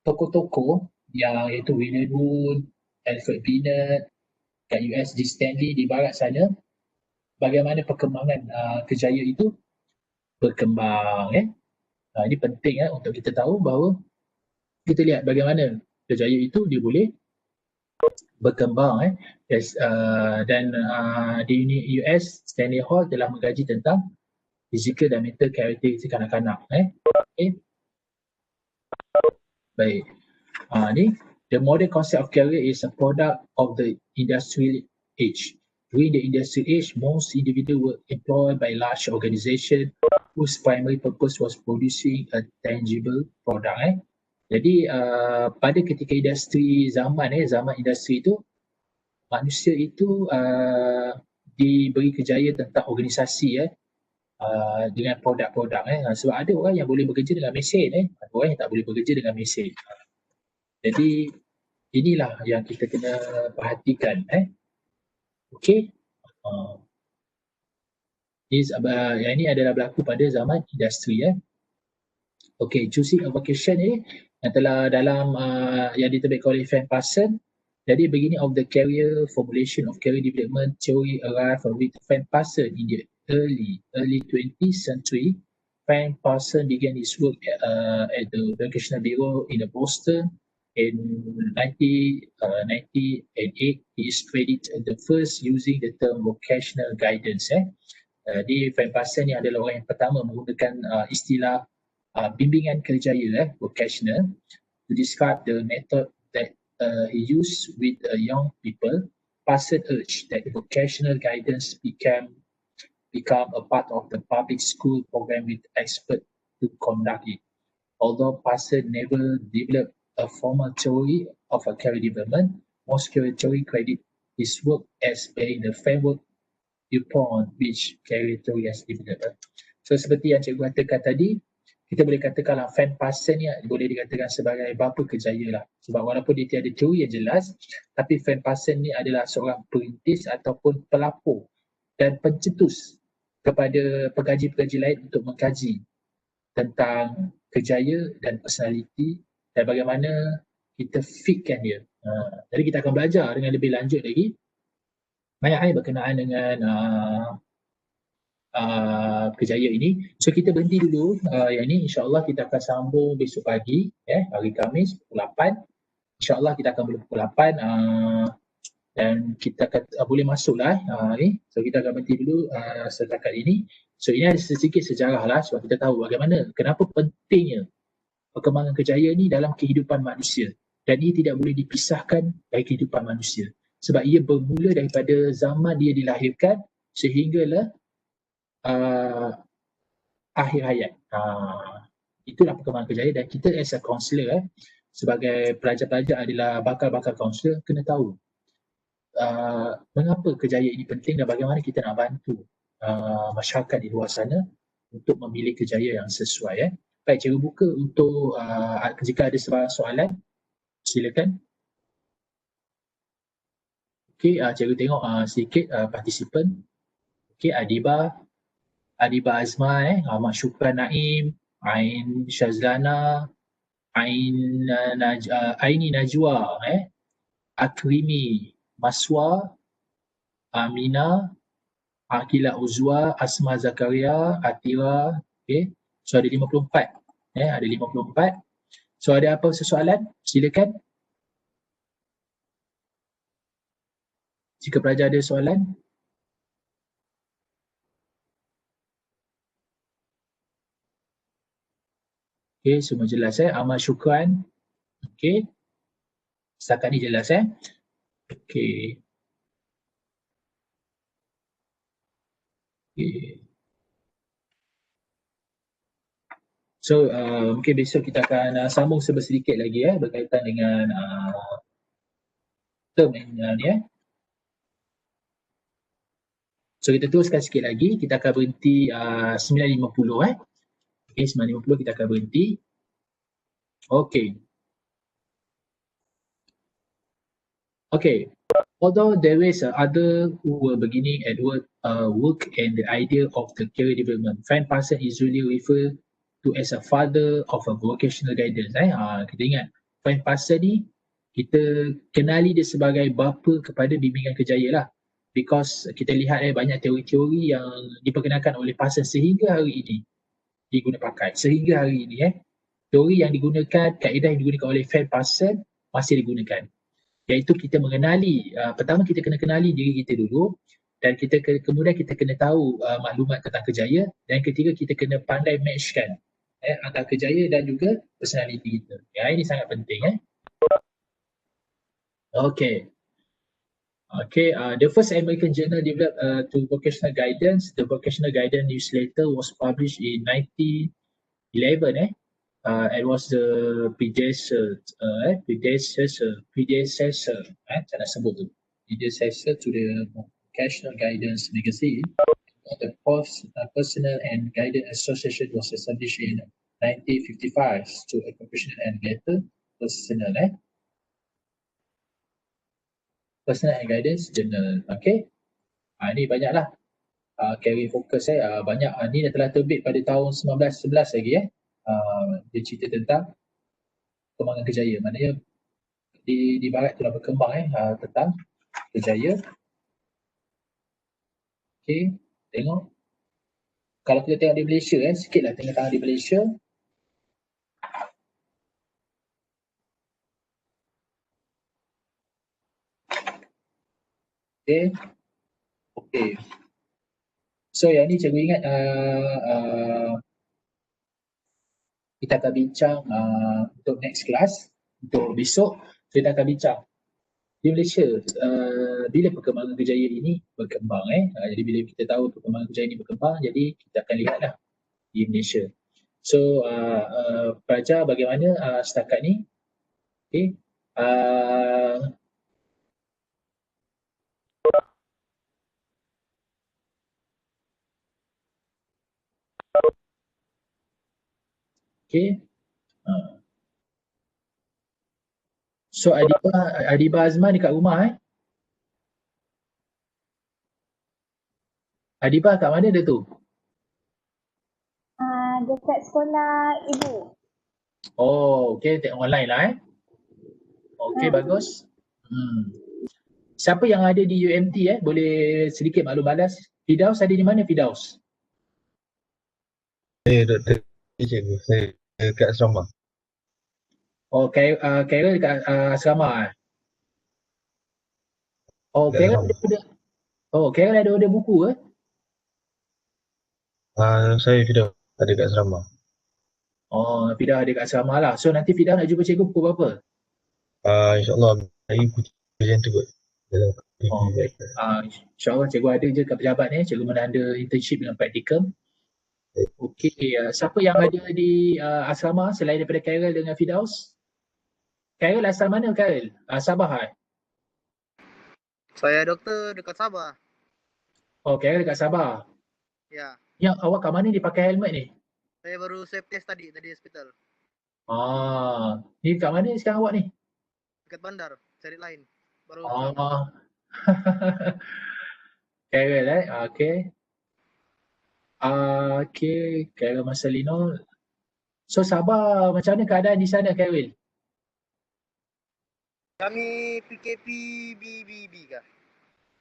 tokoh-tokoh yang iaitu William Wundt, Alfred Binet kat US, G. Stanley di barat sana, bagaimana perkembangan kejayaan itu berkembang. Ini penting untuk kita tahu bahawa kita lihat bagaimana kejayaan itu dia boleh berkembang. Dan di US, Stanley Hall telah mengkaji tentang physical dan mental karakteristik kanak-kanak. Baik. Ni, the modern concept of career is a product of the industrial age. During the industrial age, most individuals were employed by large organizations whose primary purpose was producing a tangible product. Jadi pada ketika industri zaman industri itu, manusia itu diberi kejayaan tentang organisasi dengan produk-produk. Sebab ada orang yang boleh bekerja dengan mesin, ada orang yang tak boleh bekerja dengan mesin. Jadi inilah yang kita kena perhatikan. Okey. Yang ini adalah berlaku pada zaman industri. Okey, choosing a vocation ni yang telah dalam yang diterbitkan oleh Frank Parson. Jadi beginning of the career formulation of career development theory arrived with Frank Parson in the early 20th century. Frank Parson began his work at the Vocational Bureau in Boston in 1998. He is credited the first using the term vocational guidance. Di Frank Parson ni adalah orang yang pertama menggunakan istilah bimbingan kerjaya, vocational, to describe the method that he used with young people. Parson urged that the vocational guidance become a part of the public school program with experts to conduct it. Although Parson never developed a formal theory of a career development, most career theory credit his work as being the framework upon which career theory has developed. So seperti yang cikgu katakan tadi, kita boleh katakanlah Frank Parson ni boleh dikatakan sebagai bapa kejayaan lah. Sebab walaupun dia tiada teori yang jelas, tapi Frank Parson ni adalah seorang perintis ataupun pelapor dan pencetus kepada pengkaji-pengkaji lain untuk mengkaji tentang kejayaan dan personality dan bagaimana kita fitkan dia. Jadi kita akan belajar dengan lebih lanjut lagi banyak hal berkenaan dengan kejayaan ini. So kita berhenti dulu yang ini, insyaAllah kita akan sambung besok pagi, hari Khamis pukul 8. InsyaAllah kita akan boleh pukul 8 dan kita akan boleh masuklah ni. So kita akan berhenti dulu setakat ini. So ini ada sedikit sejarah lah sebab kita tahu bagaimana, kenapa pentingnya perkembangan kejayaan ni dalam kehidupan manusia. Dan ia tidak boleh dipisahkan dari kehidupan manusia. Sebab ia bermula daripada zaman dia dilahirkan sehinggalah akhir hayat. Itulah perkembangan kejayaan dan kita as a counselor sebagai pelajar-pelajar adalah bakal-bakal counselor kena tahu mengapa kejayaan ini penting dan bagaimana kita nak bantu masyarakat di luar sana untuk memilih kejayaan yang sesuai. Baik, cikgu buka untuk jika ada soalan, silakan. Okey, cikgu tengok sedikit partisipan. Okey, Adiba Azma, Ahmad Syukran Naim, Ain Syazlana, Aini Najwa, Akrimi Maswa, Amina, Akila Uzwa, Asma Zakaria, Atira. Okey, so ada 54. Ada 54. So ada apa soalan? Silakan. Jika pelajar ada soalan. Okey, semua jelas Ahmad Syukran. Okey. Setakat ni jelas Okey. Okey. So mungkin besok kita akan sambung sedikit lagi berkaitan dengan term ni So kita teruskan sikit lagi, kita akan berhenti 9.50 Okey, 9.50 kita akan berhenti. Okey. Okay, although there is other who were beginning at work and the idea of the career development, Frank Parsons is usually referred to as a father of a vocational guidance. Kita ingat, Frank Parsons ni kita kenali dia sebagai bapa kepada bimbingan kerjaya lah. Because kita lihat banyak teori-teori yang diperkenalkan oleh Parsons sehingga hari ini diguna pakai. Sehingga hari ini teori yang digunakan, kaedah yang digunakan oleh Frank Parsons masih digunakan. Iaitu kita mengenali, pertama kita kena kenali diri kita dulu dan kemudian kita kena tahu maklumat tentang kerjaya dan ketiga kita kena pandai matchkan antara kerjaya dan juga personality kita. Ini sangat penting Okay. The first American journal developed to vocational guidance, the Vocational Guidance Newsletter was published in 1911 it was the predecessor to the Vocational Guidance magazine. The Personal and Guidance Association was established in 1955 to a professional and better personal Personal and Guidance Journal. Okay, ini banyaklah career focus banyak ni dah telah terbit pada tahun 1911 lagi dia cerita tentang perkembangan kerjaya, maknanya di barat telah berkembang tentang kerjaya. Okey, tengok kalau kita tengok di Malaysia sikitlah tengah-tengah di Malaysia. Okey. So yang ni cikgu ingat kita akan bincang untuk next class, untuk besok kita akan bincang di Malaysia bila perkembangan kerjaya ini berkembang jadi bila kita tahu perkembangan kerjaya ini berkembang, jadi kita akan lihatlah di Malaysia. So pelajar bagaimana setakat ni? Okey. Okay. So Adiba Azman dekat rumah Adiba kat mana dia tu? Dekat sekolah ibu. Oh, okay, tengok online lah Okay, bagus. Siapa yang ada di UMT boleh sedikit maklum balas. Fidaus ada di mana Fidaus? Saya Dr. Cikgu, saya dekat asrama. Oh, Khairul dekat asrama Oh, Khairul ada buku Saya Fidaus ada dekat asrama. Oh, Fidaus ada dekat asrama lah. So nanti Fidaus nak jumpa cikgu pukul berapa? InsyaAllah hari macam tu kot. InsyaAllah cikgu ada je kat pejabat ni. Cikgu mana ada internship dengan praktikum. Okey, siapa yang ada di asrama selain daripada Khairul dengan Fidaus? Khairul asal mana Khairul? Sabah Saya doktor dekat Sabah. Oh, Khairul dekat Sabah. Ya. Yang awak kat mana dia pakai helmet ni? Saya baru swab test tadi hospital. Ni kat mana sekarang awak ni? Dekat bandar, cari lain. Baru pulang. Carol okay. Okay, Carol Marcelino. So Sabah, macam mana keadaan di sana, Carol? Kami PKP BBB kah?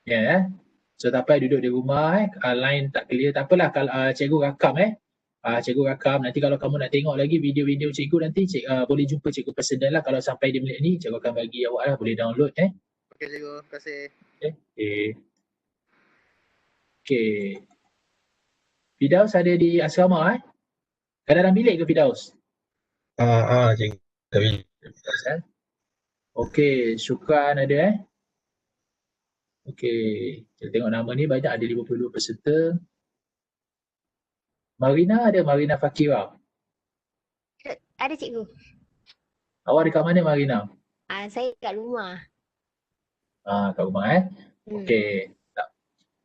Ya, so tak payah duduk di rumah line tak clear, tak apalah kalau cikgu rakam cikgu rakam. Nanti kalau kamu nak tengok lagi video-video cikgu nanti boleh jumpa cikgu personal lah. Kalau sampai di minit ni cikgu akan bagi awak lah, boleh download Okey cikgu, terima kasih. Okay. Fidaus ada di asrama Kat dalam bilik ke Fidaus? Cikgu. Tapi Okay, Syukran ada Okay, kita tengok nama ni banyak, ada 52 peserta. Marina ada, Marina Fakira. Ada cikgu. Awak dekat mana Marina? Saya kat rumah. Kat rumah Okay.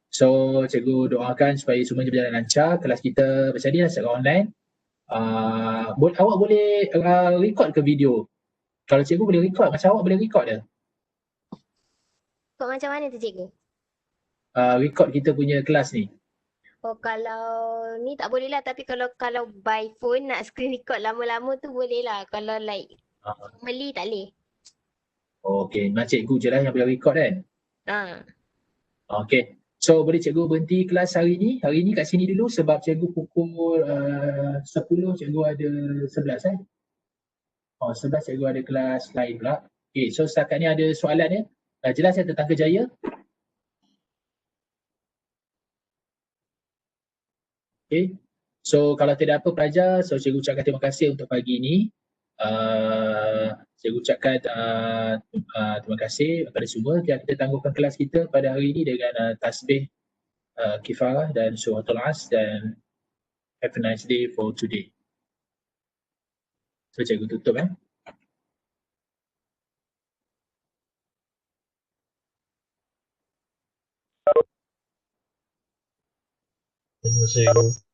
So cikgu doakan supaya semuanya berjalan lancar. Kelas kita macam ni lah secara online. Awak boleh record ke video? Kalau cikgu boleh record, macam awak boleh record dah? Kok macam mana tu cikgu? Record kita punya kelas ni. Oh kalau ni tak boleh lah, tapi kalau by phone nak screen record lama-lama tu boleh lah. Kalau like normally tak boleh. Okay, memang cikgu je lah yang boleh record kan? Okay. So boleh cikgu berhenti kelas hari ni kat sini dulu sebab cikgu pukul 10 cikgu ada 11 11 cikgu ada kelas lain pula. Okay, so setakat ni ada soalan jelas tentang kerjaya? Okay. So kalau tidak apa pelajar, so cikgu ucapkan terima kasih untuk pagi ini. Cikgu ucapkan terima kasih kepada semua. Kita tangguhkan kelas kita pada hari ini dengan tasbih kifarah dan suratul as, dan have a nice day for today. So cikgu tutup terima kasih cikgu.